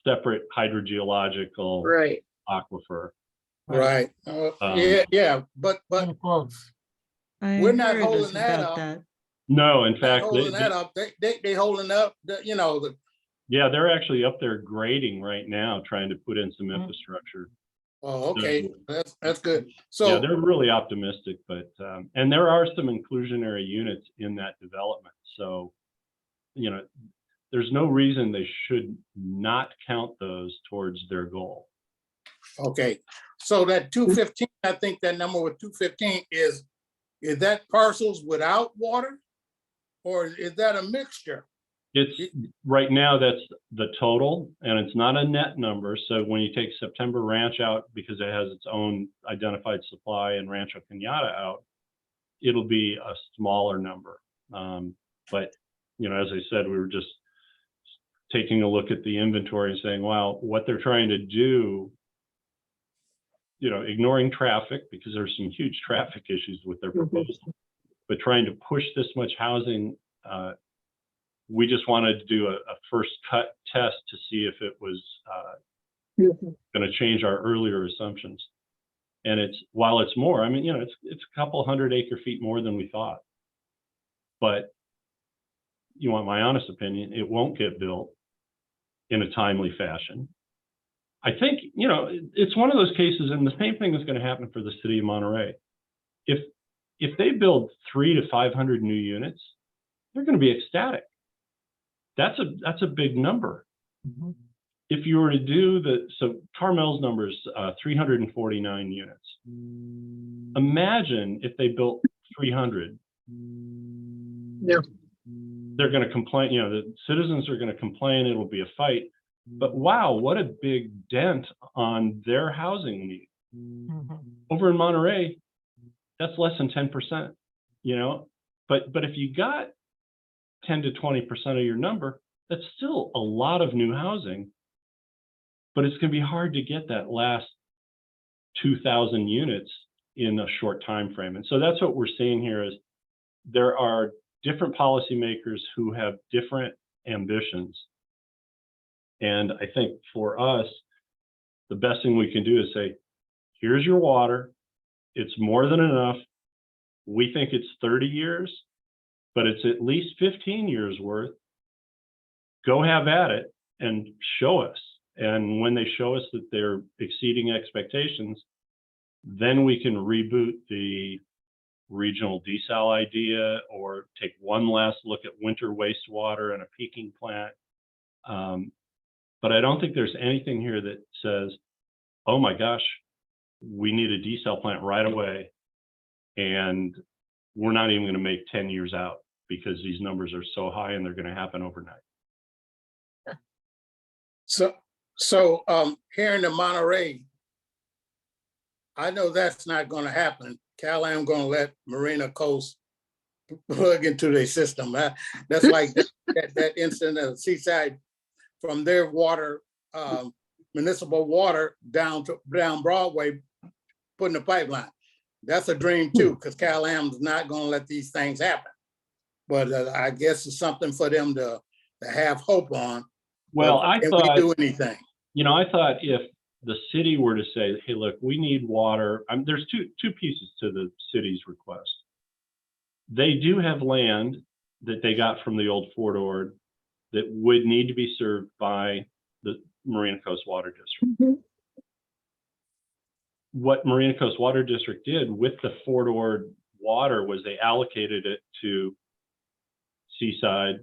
separate hydrogeological Right. aquifer. Right. Um, Yeah, but In quotes. I We're not heard holding that about up. that. No, in they're fact, holding that up. They holding up, the yeah, they're actually up there grading right now, trying to put in some Mm. infrastructure. oh, okay, that's good. Yeah, So, they're really optimistic, but, and there are some inclusionary units in that development. So, you know, there's no reason they should not count those towards their goal. okay, so that 215, I think that number with 215 is that parcels without water? Or is that a mixture? It's, right now, that's the total, and it's not a net number. So when you take September Ranch out, because it has its own identified supply, and Rancho Cañada out, it'll be a smaller number. But, you know, as I said, we were just taking a look at the inventory and saying, wow, what they're trying to do ignoring traffic because there's some huge traffic issues with their proposal, but trying to push this much housing, we just wanted to do a first cut test to see if it was going to change our earlier assumptions. And while it's more, I mean, it's a couple 100 acre feet more than we thought. But you want my honest opinion, it won't get built in a timely fashion. I think, it's one of those cases, and the same thing is going to happen for the city of Monterey. If they build 300 to 500 new units, they're going to be ecstatic. That's a big number. If you were to do so Carmel's number is 349 units. Imagine if they built 300. Yeah. They're going to complain, the citizens are going to complain, it'll be a fight. But wow, what a big dent on their housing need. Over in Monterey, that's less than 10%, but if you got 10 to 20% of your number, that's still a lot of new housing, but it's going to be hard to get that last 2,000 units in a short time frame. And so that's what we're seeing here is there are different policymakers who have different ambitions. And I think for us, the best thing we can do is say, here's your water. It's more than enough. We think it's 30 years, but it's at least 15 years worth. Go have at it and show us. And when they show us that they're exceeding expectations, then we can reboot the regional desal idea or take one last look at winter wastewater and a peaking plant. But I don't think there's anything here that says, oh my gosh, we need a desal plant right away. And we're not even going to make 10 years out because these numbers are so high and they're going to happen overnight. So here in the Monterey, I know that's not going to happen. Cal-Am going to let Marina Coast plug into their system. That's like that incident of Seaside from their water, municipal water down Broadway, putting a pipeline. That's a dream too, because Cal-Am's not going to let these things happen. But I guess it's something for them to have hope on. Well, I thought, we do anything. I thought if the city were to say, hey, look, we need water. There's two pieces to the city's request. They do have land that they got from the old Fort Ord that would need to be served by the Marina Coast Water District. What Marina Coast Water District did with the Fort Ord water was they allocated it to Seaside,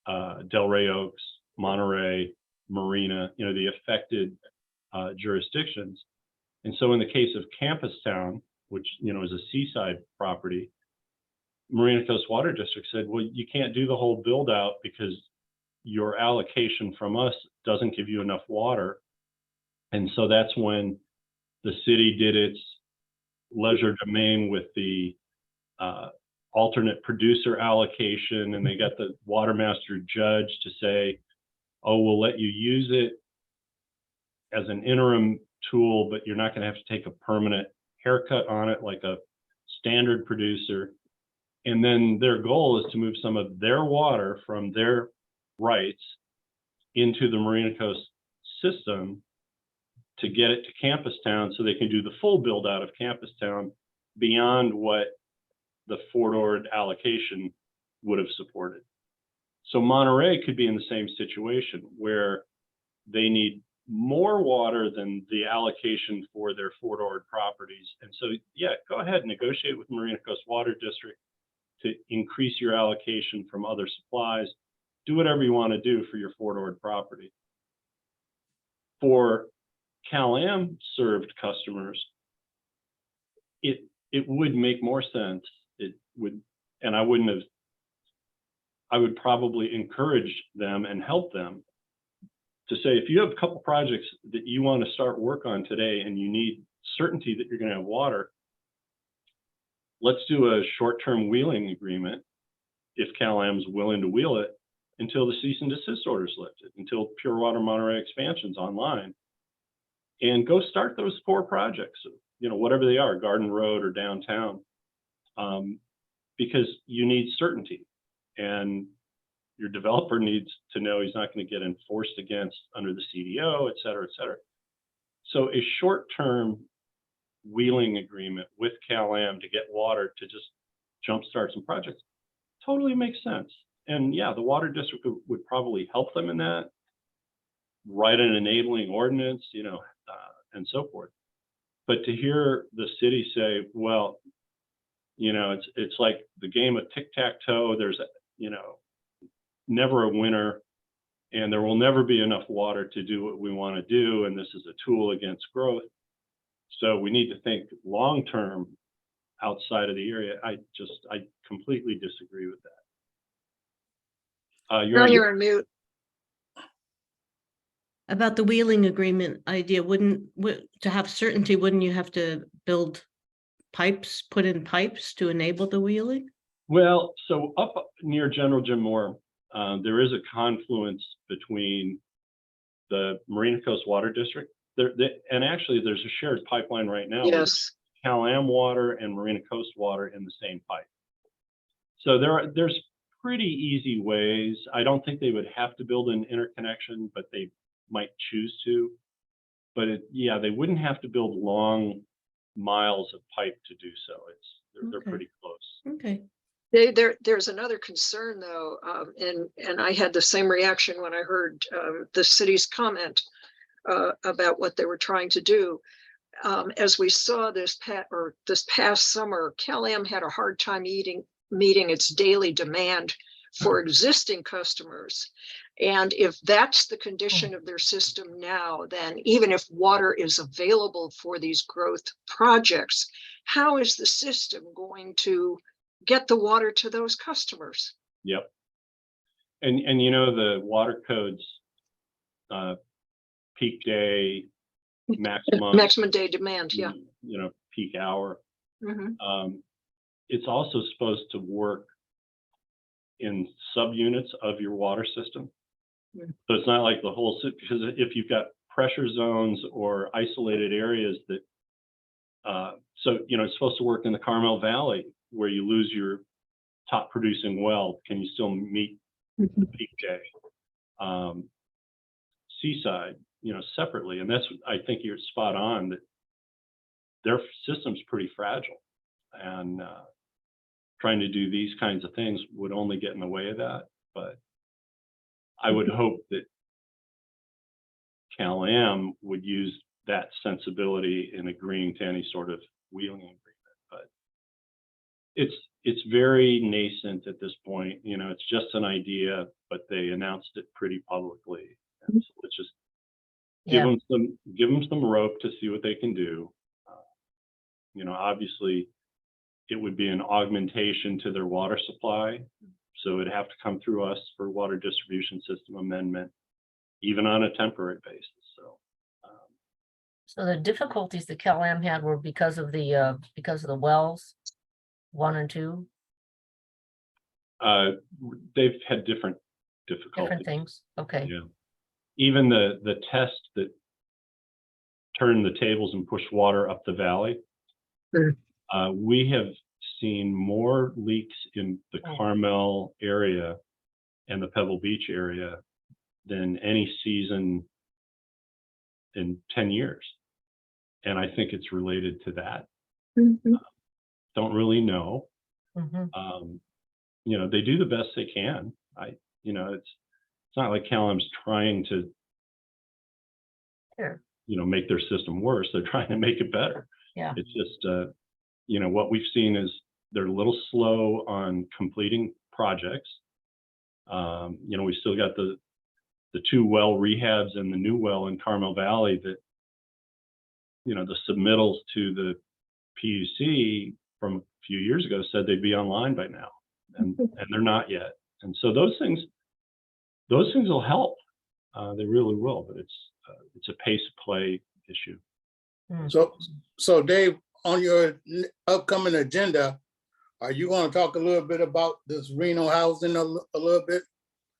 Delray Oaks, Monterey, Marina, the affected jurisdictions. And so in the case of Campus Town, which is a seaside property, Marina Coast Water District said, well, you can't do the whole build out because your allocation from us doesn't give you enough water. And so that's when the city did its leisure domain with the alternate producer allocation, and they got the water master judge to say, oh, we'll let you use it as an interim tool, but you're not going to have to take a permanent haircut on it like a standard producer. And then their goal is to move some of their water from their rights into the Marina Coast system to get it to Campus Town so they can do the full build out of Campus Town beyond what the Fort Ord allocation would have supported. So Monterey could be in the same situation where they need more water than the allocation for their Fort Ord properties. And so, yeah, go ahead and negotiate with Marina Coast Water District to increase your allocation from other supplies. Do whatever you want to do for your Fort Ord property. For Cal-Am served customers, it would make more sense. It would, and I would probably encourage them and help them to say, if you have a couple projects that you want to start work on today and you need certainty that you're going to have water, let's do a short-term wheeling agreement if Cal-Am's willing to wheel it until the cease and desist order is lifted, until Pure Water Monterey expansion's online. and go start those 4 projects, whatever they are, Garden Road or downtown, because you need certainty, and your developer needs to know he's not going to get enforced against under the CDO, et cetera, et cetera. So a short-term wheeling agreement with Cal-Am to get water to just jumpstart some projects totally makes sense. And yeah, the water district would probably help them in that, write an enabling ordinance, and so forth. But to hear the city say, well, it's like the game of tic-tac-toe, there's, never a winner, and there will never be enough water to do what we want to do, and this is a tool against growth. So we need to think long-term outside of the area. I completely disagree with that. Now you're on mute. About the wheeling agreement idea, to have certainty, wouldn't you have to build pipes, put in pipes to enable the wheeling? Well, so up near General Jim Moore, there is a confluence between the Marina Coast Water District, and actually there's a shared pipeline right now. Yes. Cal-Am water and Marina Coast water in the same pipe. So there's pretty easy ways. I don't think they would have to build an interconnection, but they might choose to. But they wouldn't have to build long miles of pipe to do so. They're Okay. pretty close. Okay. There's another concern though, and I had the same reaction when I heard the city's comment about what they were trying to do. As we saw this past summer, Cal-Am had a hard time meeting its daily demand for existing customers. And if that's the condition of their system now, then even if water is available for these growth projects, how is the system going to get the water to those customers? Yep. And the water codes, peak day, Maximum day demand, yeah. Peak hour. Mhm. It's also supposed to work in subunits of your water system. Yeah. So it's not like the whole system, because if you've got pressure zones or isolated areas that, it's supposed to work in the Carmel Valley where you lose your top producing well. Can you still meet the peak day? Seaside, separately. And that's, I think you're spot on that their system's pretty fragile, and trying to do these kinds of things would only get in the way of that. But I would hope that Cal-Am would use that sensibility in agreeing to any sort of wheeling agreement. But it's very nascent at this point. It's just an idea, but they announced it pretty publicly. And so let's just give them some rope to see what they can do. Obviously it would be an augmentation to their water supply, so it'd have to come through us for water distribution system amendment, even on a temporary basis. So the difficulties that Cal-Am had were because of the wells 1 and 2, They've had different difficulties. different things. Okay. Yeah. Even the test that turned the tables and pushed water up the valley. Mm. We have seen more leaks in the Carmel area and the Pebble Beach area than any season in 10 years. And I think it's related to that. Mhm. Don't really know. Mhm. They do the best they can. It's not like Cal-Am's trying to, Sure. make their system worse. They're trying to make it better. Yeah. It's just, what we've seen is they're a little slow on completing projects. We still got the 2 well rehabs and the new well in Carmel Valley that, the submittals to the PUC from a few years ago said they'd be online by now, and they're not yet. And so those things will help. They really will, but it's a pace of play issue. So Dave, on your upcoming agenda, are you going to talk a little bit about this Reno housing a little bit?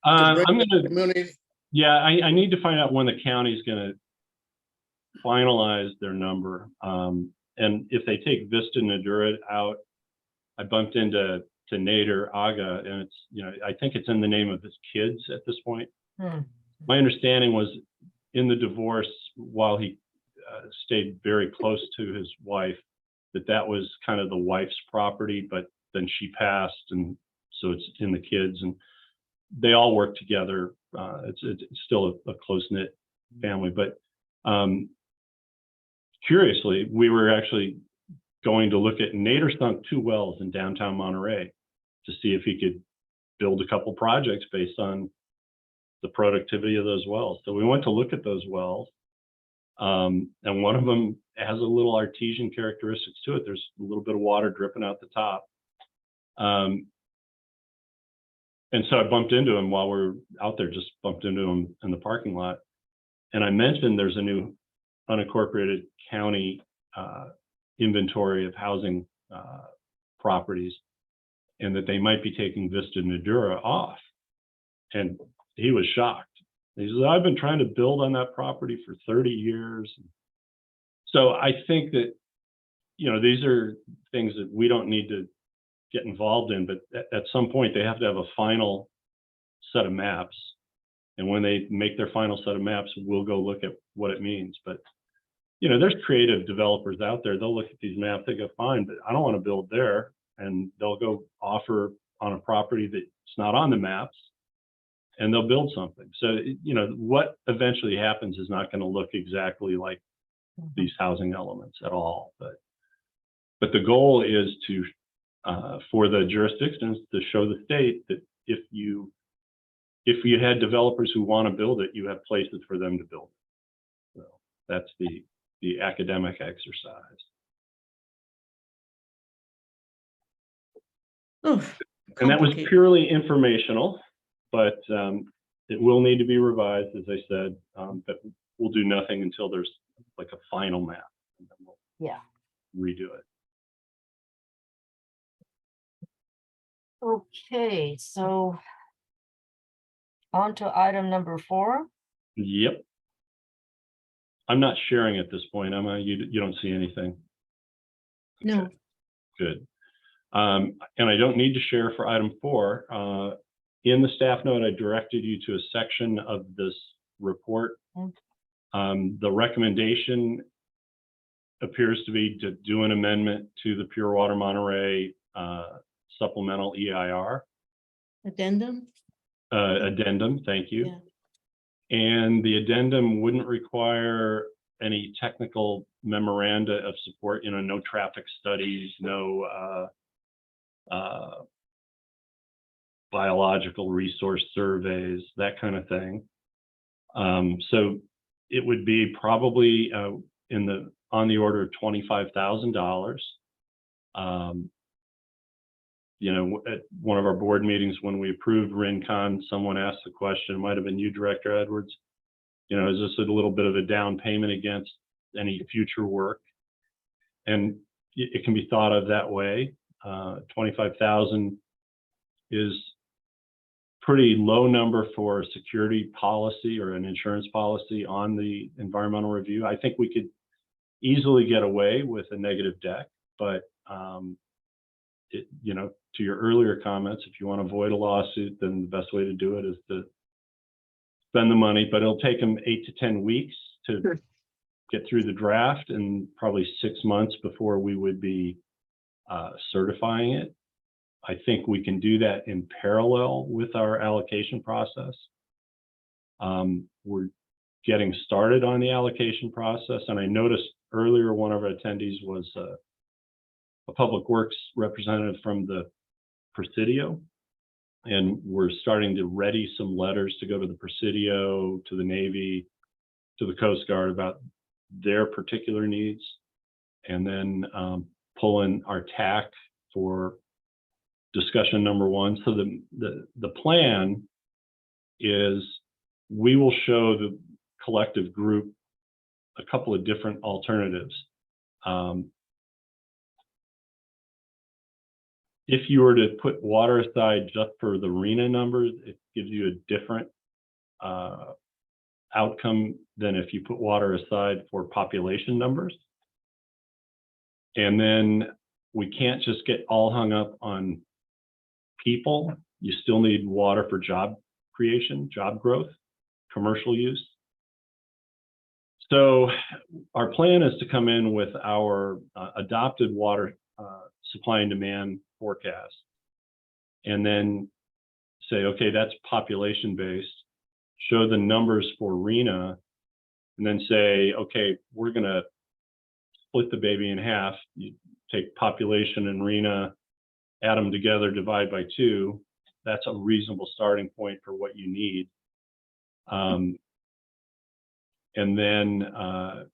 I'm bring gonna, Community? yeah, I need to find out when the county's gonna finalize their number. And if they take Vista Nadura out, I bumped into Nader Aga, and it's, I think it's in the name of his kids at this point. My understanding was in the divorce, while he stayed very close to his wife, that was kind of the wife's property, but then she passed, and so it's in the kids, and they all work together. It's still a close-knit family, but curiously, we were actually going to look at, Nader sunk 2 wells in downtown Monterey to see if he could build a couple projects based on the productivity of those wells. So we went to look at those wells, and one of them has a little artesian characteristics to it. There's a little bit of water dripping out the top. And so I bumped into him while we're out there, just bumped into him in the parking lot. And I mentioned there's a new unincorporated county inventory of housing properties, and that they might be taking Vista Nadura off. And he was shocked. He said, I've been trying to build on that property for 30 years. So I think that, these are things that we don't need to get involved in, but at some point they have to have a final set of maps. And when they make their final set of maps, we'll go look at what it means. But, there's creative developers out there. They'll look at these maps, they go, fine, but I don't want to build there. And they'll go offer on a property that's not on the maps, and they'll build something. So, what eventually happens is not going to look exactly like these housing elements at all. But the goal is to, for the jurisdictions to show the state that if you had developers who want to build it, you have places for them to build it. So that's the academic exercise. Oh, And that was complicated. purely informational, but it will need to be revised, as I said, but we'll do nothing until there's like a final map, and then we'll Yeah. redo it. Okay, so on to item number 4. Yep. I'm not sharing at this point, Emma. You don't see anything? No, Okay, good. And I don't need to share for item 4. In the staff note, I directed you to a section of this report. The recommendation appears to be to do an amendment to the Pure Water Monterey supplemental EIR. addendum? Addendum, thank you. Yeah. And the addendum wouldn't require any technical memoranda of support, no traffic studies, no biological resource surveys, that kind of thing. So it would be probably on the order of $25,000. At one of our board meetings when we approved Rincon, someone asked the question, it might have been you, Director Edwards, is this a little bit of a down payment against any future work? And it can be thought of that way. 25,000 is pretty low number for a security policy or an insurance policy on the environmental review. I think we could easily get away with a negative deck, but to your earlier comments, if you want to avoid a lawsuit, then the best way to do it is to spend the money, but it'll take them 8 to 10 weeks to get through the draft, and probably 6 months before we would be certifying it. I think we can do that in parallel with our allocation process. We're getting started on the allocation process, and I noticed earlier one of our attendees was a public works representative from the Presidio, and we're starting to ready some letters to go to the Presidio, to the Navy, to the Coast Guard about their particular needs, and then pull in our TAC for discussion number 1. So the plan is we will show the collective group a couple of different alternatives. If you were to put water aside just for the RENA numbers, it gives you a different outcome than if you put water aside for population numbers. And then we can't just get all hung up on people. You still need water for job creation, job growth, commercial use. So our plan is to come in with our adopted water supply and demand forecast, and then say, okay, that's population based, show the numbers for RENA, and then say, okay, we're going to split the baby in half. You take population and RENA, add them together, divide by 2. That's a reasonable starting point for what you need. And then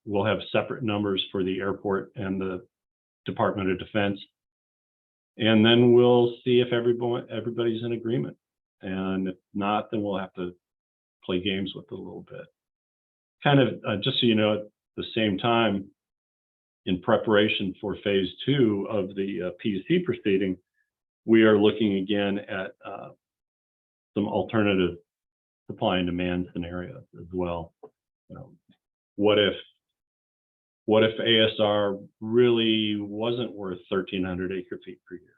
we'll have separate numbers for the airport and the Department of Defense. And then we'll see if everybody's in agreement. And if not, then we'll have to play games with it a little bit. Kind of, just so you know, at the same time, in preparation for phase 2 of the PUC proceeding, we are looking again at some alternative supply and demand scenarios as well. What if ASR really wasn't worth 1,300 acre-feet per year?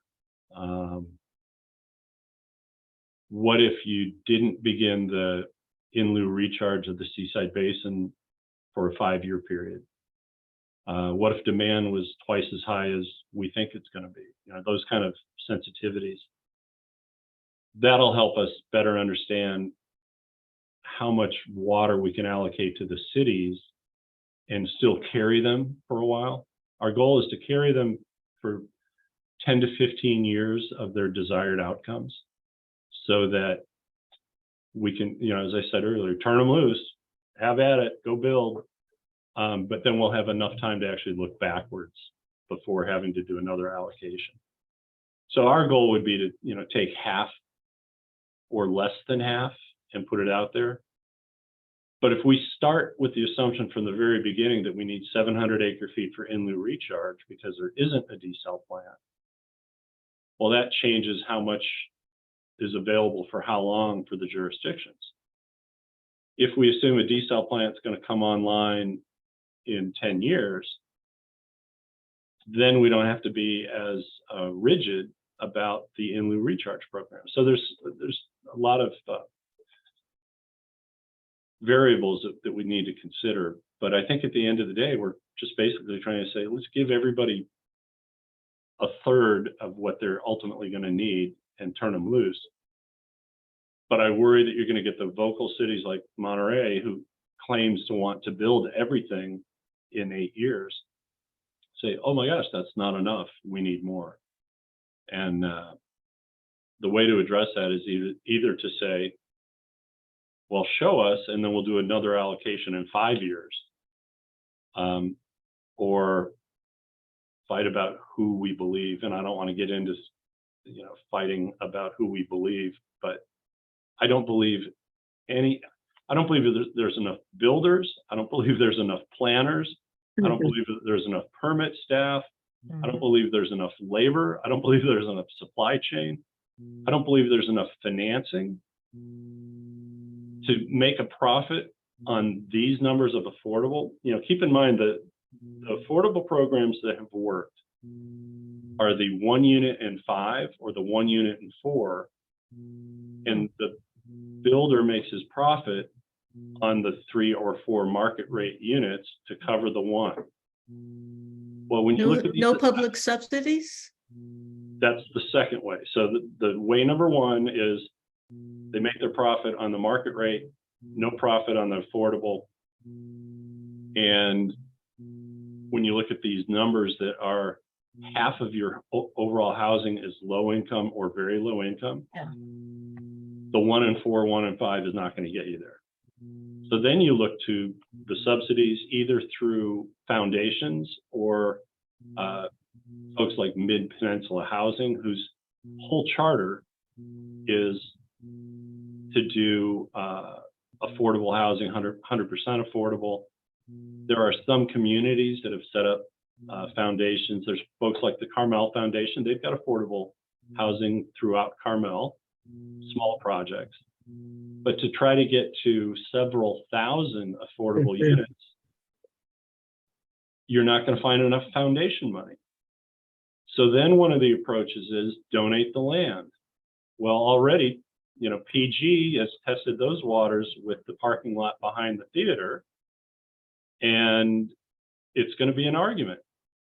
What if you didn't begin the in lieu recharge of the Seaside Basin for a 5-year period? What if demand was twice as high as we think it's going to be? Those kind of sensitivities. That'll help us better understand how much water we can allocate to the cities and still carry them for a while. Our goal is to carry them for 10 to 15 years of their desired outcomes, so that we can, as I said earlier, turn them loose, have at it, go build. But then we'll have enough time to actually look backwards before having to do another allocation. So our goal would be to, take half or less than half and put it out there. But if we start with the assumption from the very beginning that we need 700 acre-feet for in lieu recharge because there isn't a desal plant, well, that changes how much is available for how long for the jurisdictions. If we assume a desal plant is going to come online in 10 years, then we don't have to be as rigid about the in lieu recharge program. So there's a lot of variables that we need to consider. But I think at the end of the day, we're just basically trying to say, let's give everybody a third of what they're ultimately going to need and turn them loose. But I worry that you're going to get the vocal cities like Monterey, who claims to want to build everything in 8 years, say, oh my gosh, that's not enough. We need more. And the way to address that is either to say, well, show us, and then we'll do another allocation in 5 years, or fight about who we believe. And I don't want to get into, fighting about who we believe, but I don't believe there's enough builders. I don't believe there's enough planners. I don't believe that there's enough permit staff. I don't believe there's enough labor. I don't believe there's enough supply chain. I don't believe there's enough financing to make a profit on these numbers of affordable. Keep in mind that the affordable programs that have worked are the 1 unit and 5 or the 1 unit and 4, and the builder makes his profit on the 3 or 4 market rate units to cover the 1. Well, when you look at these, no public subsidies? that's the second way. So the way number 1 is they make their profit on the market rate, no profit on the affordable. And when you look at these numbers that are half of your overall housing is low income or very low income, Yeah. the 1 and 4, 1 and 5 is not going to get you there. So then you look to the subsidies either through foundations or folks like Mid-Peninsula Housing, whose whole charter is to do affordable housing, 100% affordable. There are some communities that have set up foundations. There's folks like the Carmel Foundation. They've got affordable housing throughout Carmel, small projects. But to try to get to several thousand affordable units, you're not going to find enough foundation money. So then one of the approaches is donate the land. Well, already, you know, PG has tested those waters with the parking lot behind the theater, and it's going to be an argument.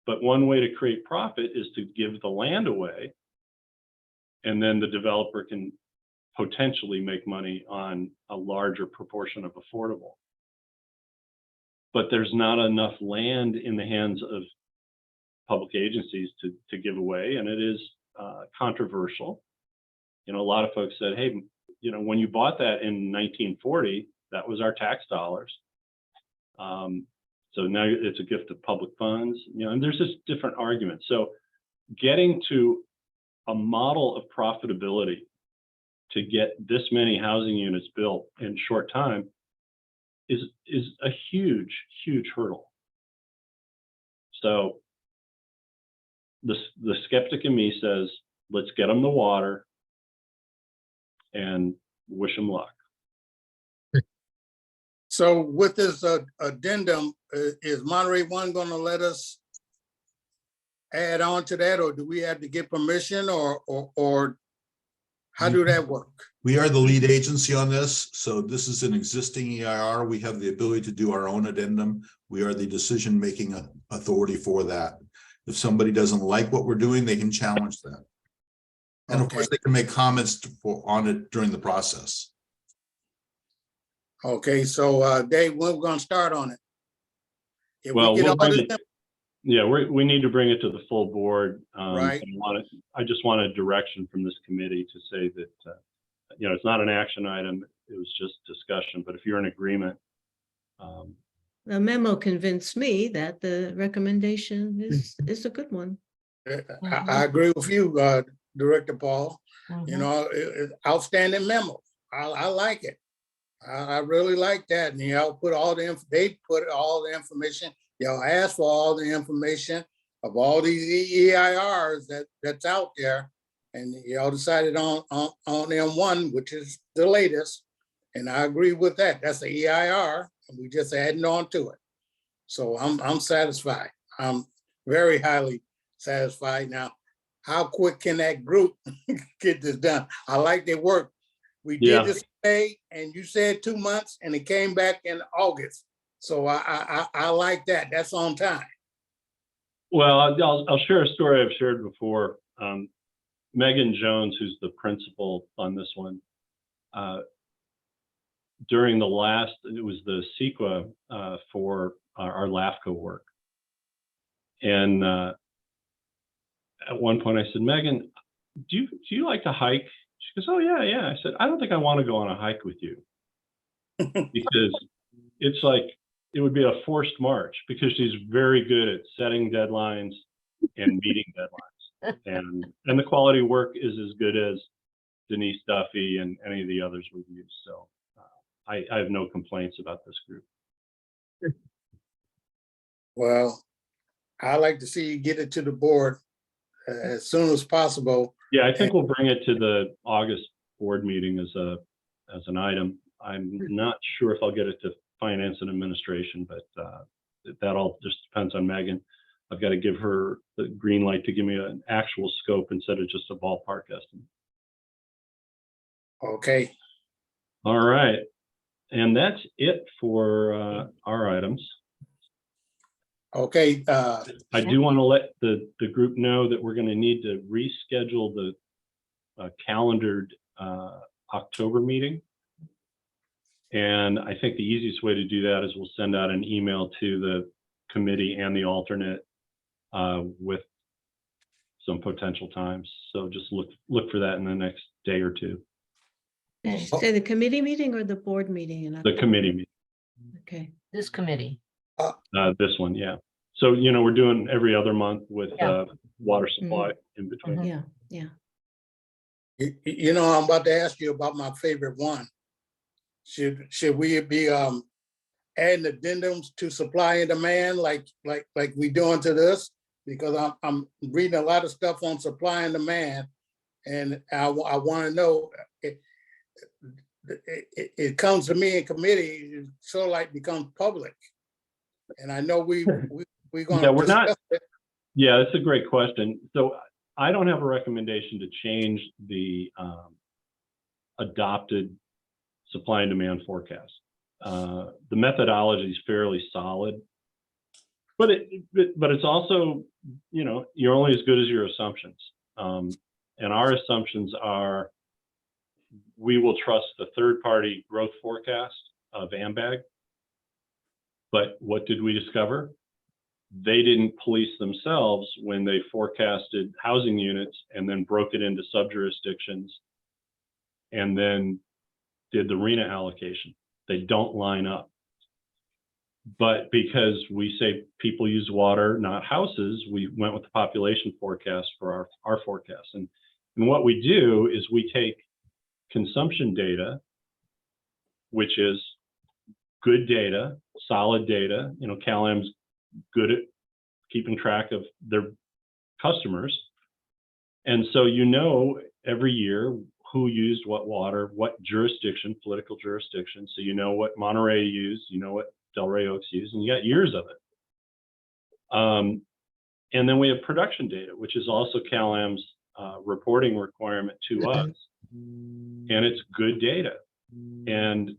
But one way to create profit is to give the land away, and then the developer can potentially make money on a larger proportion of affordable. But there's not enough land in the hands of public agencies to give away, and it is controversial. You know, a lot of folks said, hey, you know, when you bought that in 1940, that was our tax dollars. So now it's a gift of public funds, you know, and there's just different arguments. So getting to a model of profitability to get this many housing units built in a short time is a huge, huge hurdle. So the skeptic in me says, let's get them the water and wish them luck. So with this addendum, is Monterey One going to let us add on to that, or do we have to get permission, or how do that work? We are the lead agency on this, so this is an existing EIR. We have the ability to do our own addendum. We are the decision-making authority for that. If somebody doesn't like what we're doing, they can challenge that. And of course, they can make comments on it during the process. Okay, so Dave, when we're going to start on it? If Well, we get we'll all bring this it, yeah, we need to bring it to the full board. Right. I just want a direction from this committee to say that, you know, it's not an action item. It was just discussion, but if you're in agreement. The memo convinced me that the recommendation is a good one. I agree with you, Director Paul. Mhm. You know, outstanding memo. I like it. I really like that. And y'all put all they put all the information. Y'all asked for all the information of all these EIRs that's out there, and y'all decided on M1, which is the latest. And I agree with that. That's the EIR, and we just adding on to it. So I'm satisfied. I'm very highly satisfied. Now, how quick can that group get this done? I like their work. We did this today, and you said 2 months, and it came back in August. So I like that. That's on time. Well, I'll share a story I've shared before. Megan Jones, who's the principal on this one, during the last, it was the CEQA for our LAFCO work. And at one point I said, Megan, do you like to hike? She goes, oh yeah, yeah. I said, I don't think I want to go on a hike with you because it's like, it would be a forced march, because she's very good at setting deadlines and meeting deadlines. And the quality work is as good as Denise Duffy and any of the others we've used. So I have no complaints about this group. Well, I like to see you get it to the board as soon as possible. Yeah, I think we'll bring it to the August board meeting as an item. I'm not sure if I'll get it to finance and administration, but that all just depends on Megan. I've got to give her the green light to give me an actual scope instead of just a ballpark estimate. Okay. All right. And that's it for our items. Okay. I do want to let the group know that we're going to need to reschedule the calendared October meeting. And I think the easiest way to do that is we'll send out an email to the committee and the alternate with some potential times. So just look for that in the next day or two. Did you say the committee meeting or the board meeting? The committee meeting. Okay. This committee. This one, yeah. So, you know, we're doing every other month with Yeah. water supply in between. Yeah, yeah. You know, I'm about to ask you about my favorite one. Should we be adding addendums to supply and demand like we doing to this? Because I'm reading a lot of stuff on supply and demand, and I want to know, it comes to me in committee, it sort of like becomes public. And I know we're Yeah, gonna we're not- discuss it. Yeah, that's a great question. So I don't have a recommendation to change the adopted supply and demand forecast. The methodology is fairly solid, but it's also, you know, you're only as good as your assumptions. And our assumptions are, we will trust the third-party growth forecast of AMBAG. But what did we discover? They didn't police themselves when they forecasted housing units and then broke it into sub-jurisdictions and then did the RENA allocation. They don't line up. But because we say people use water, not houses, we went with the population forecast for our forecast. And what we do is we take consumption data, which is good data, solid data. You know, CalAm's good at keeping track of their customers. And so, you know, every year who used what water, what jurisdiction, political jurisdiction. So you know what Monterey used, you know what Delray Oaks used, and you got years of it. And then we have production data, which is also CalAm's reporting requirement to us. And it's good data. And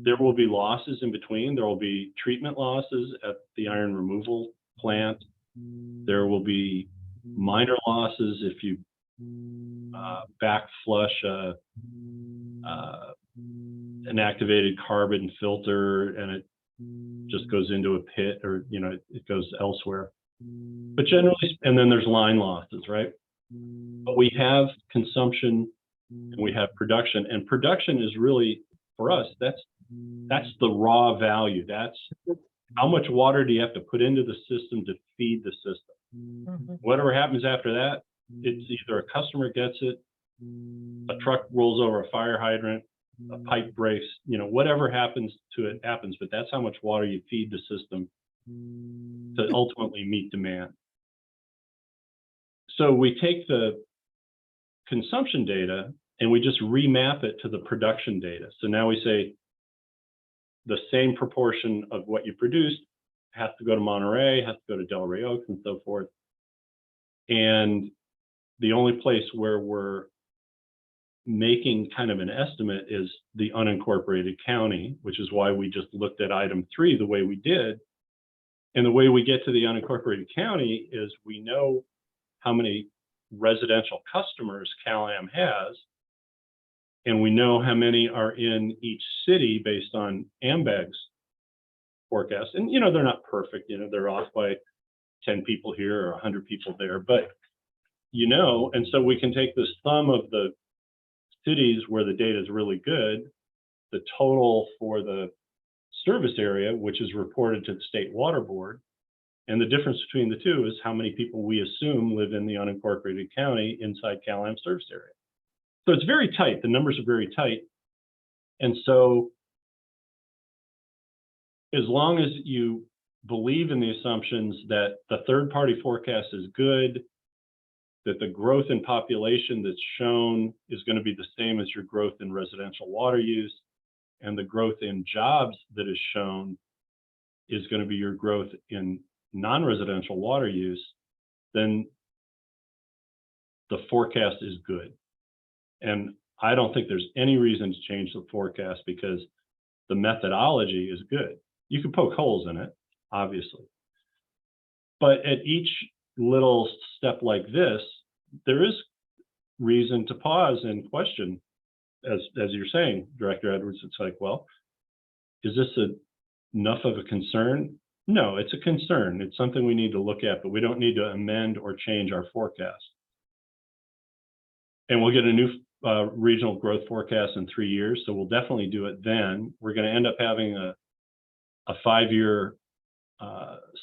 there will be losses in between. There will be treatment losses at the iron removal plant. There will be minor losses if you back flush an activated carbon filter and it just goes into a pit, or, you know, it goes elsewhere. But generally, and then there's line losses, right? But we have consumption and we have production, and production is really, for us, that's the raw value. That's how much water do you have to put into the system to feed the system. Whatever happens after that, it's either a customer gets it, a truck rolls over a fire hydrant, a pipe breaks, you know, whatever happens to it happens, but that's how much water you feed the system to ultimately meet demand. So we take the consumption data and we just remap it to the production data. So now we say the same proportion of what you produced has to go to Monterey, has to go to Delray Oaks, and so forth. And the only place where we're making kind of an estimate is the unincorporated county, which is why we just looked at item 3 the way we did. And the way we get to the unincorporated county is we know how many residential customers CalAm has, and we know how many are in each city based on AMBAG's forecast. And, you know, they're not perfect, you know, they're off by 10 people here or 100 people there, but, you know, and so we can take the sum of the cities where the data is really good, the total for the service area, which is reported to the State Water Board, and the difference between the two is how many people we assume live in the unincorporated county inside CalAm service area. So it's very tight. The numbers are very tight. And so as long as you believe in the assumptions that the third-party forecast is good, that the growth in population that's shown is going to be the same as your growth in residential water use, and the growth in jobs that is shown is going to be your growth in non-residential water use, then the forecast is good. And I don't think there's any reason to change the forecast because the methodology is good. You can poke holes in it, obviously. But at each little step like this, there is reason to pause and question, as you're saying, Director Edwards. It's like, well, is this enough of a concern? No, it's a concern. It's something we need to look at, but we don't need to amend or change our forecast. And we'll get a new regional growth forecast in 3 years, so we'll definitely do it then. We're going to end up having a 5-year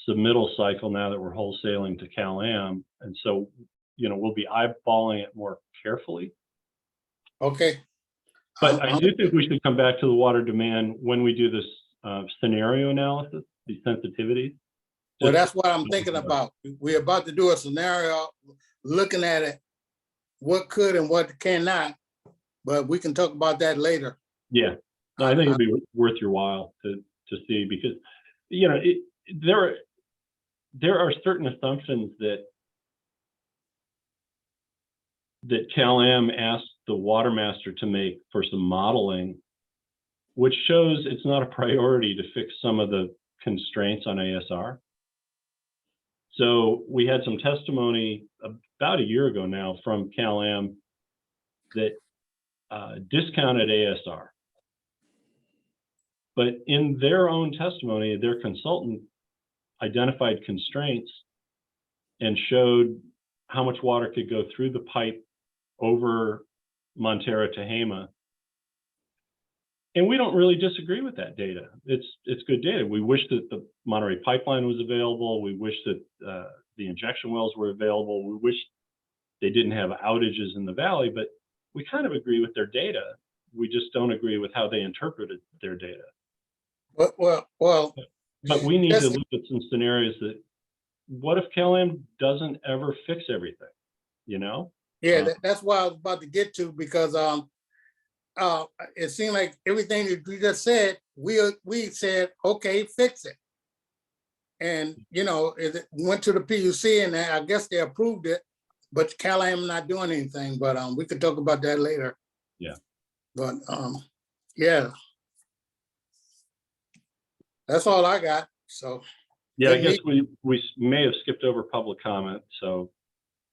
submittal cycle now that we're wholesaling to CalAm, and so, you know, we'll be eyeballing it more carefully. Okay. But I do think we should come back to the water demand when we do this scenario analysis, the sensitivity. Well, that's what I'm thinking about. We're about to do a scenario, looking at it, what could and what cannot, but we can talk about that later. Yeah, no, I think it'd be worth your while to see, because, you know, there are certain assumptions that Cal-Am asked the water master to make for some modeling, which shows it's not a priority to fix some of the constraints on ASR. So we had some testimony about a year ago now from Cal-Am that discounted ASR. But in their own testimony, their consultant identified constraints and showed how much water could go through the pipe over Montero to Hama. And we don't really disagree with that data. It's good data. We wish that the Monterey pipeline was available. We wish that the injection wells were available. We wish they didn't have outages in the valley, but we kind of agree with their data. We just don't agree with how they interpreted their data. Well, But we need to Yes. look at some scenarios that, what if Cal-Am doesn't ever fix everything, you know? yeah, that's what I was about to get to, because it seemed like everything that you just said, we said, okay, fix it. And, you know, it went to the PUC and I guess they approved it, but Cal-Am not doing anything, but we could talk about that later. Yeah. But yeah. That's all I got, so. Yeah, I Good guess we may have skipped over public comment, so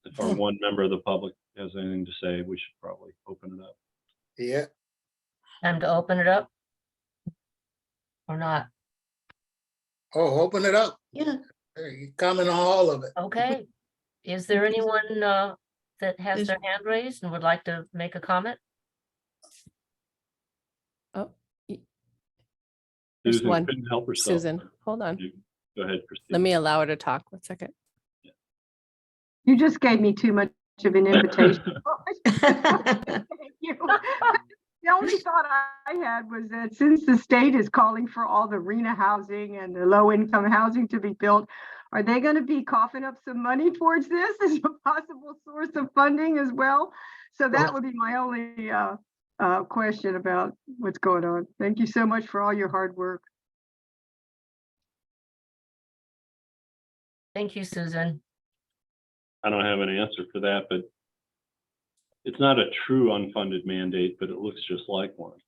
if our one member of the public has anything to say, we should probably open it up. Yeah, Time to open it up? Or not? oh, open it up. Yeah, You comment on all of it. Okay. Is there anyone that has There's- their hand raised and would like to make a comment? Oh, there's Susan one. couldn't help herself. Susan, hold on. Go ahead, Christine. Let me allow her to talk 1 second. You just gave me too much of an invitation. Thank you. The only thought I had was that since the state is calling for all the RENA housing and the low-income housing to be built, are they going to be coughing up some money towards this as a possible source of funding as well? So that would be my only question about what's going on. Thank you so much for all your hard work. Thank you, Susan. I don't have an answer for that, but it's not a true unfunded mandate, but it looks just like one.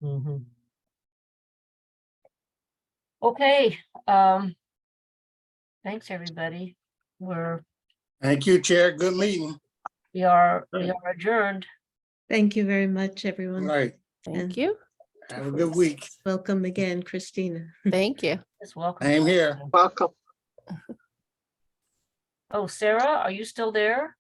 Mhm. Okay, thanks, everybody. Thank you, Chair. Good meeting. We are adjourned. thank you very much, All everyone. right, Thank And- you. have a good week. Welcome again, Christina. Thank you. Just welcome. Same here. Welcome. Oh, Sarah, are you still there?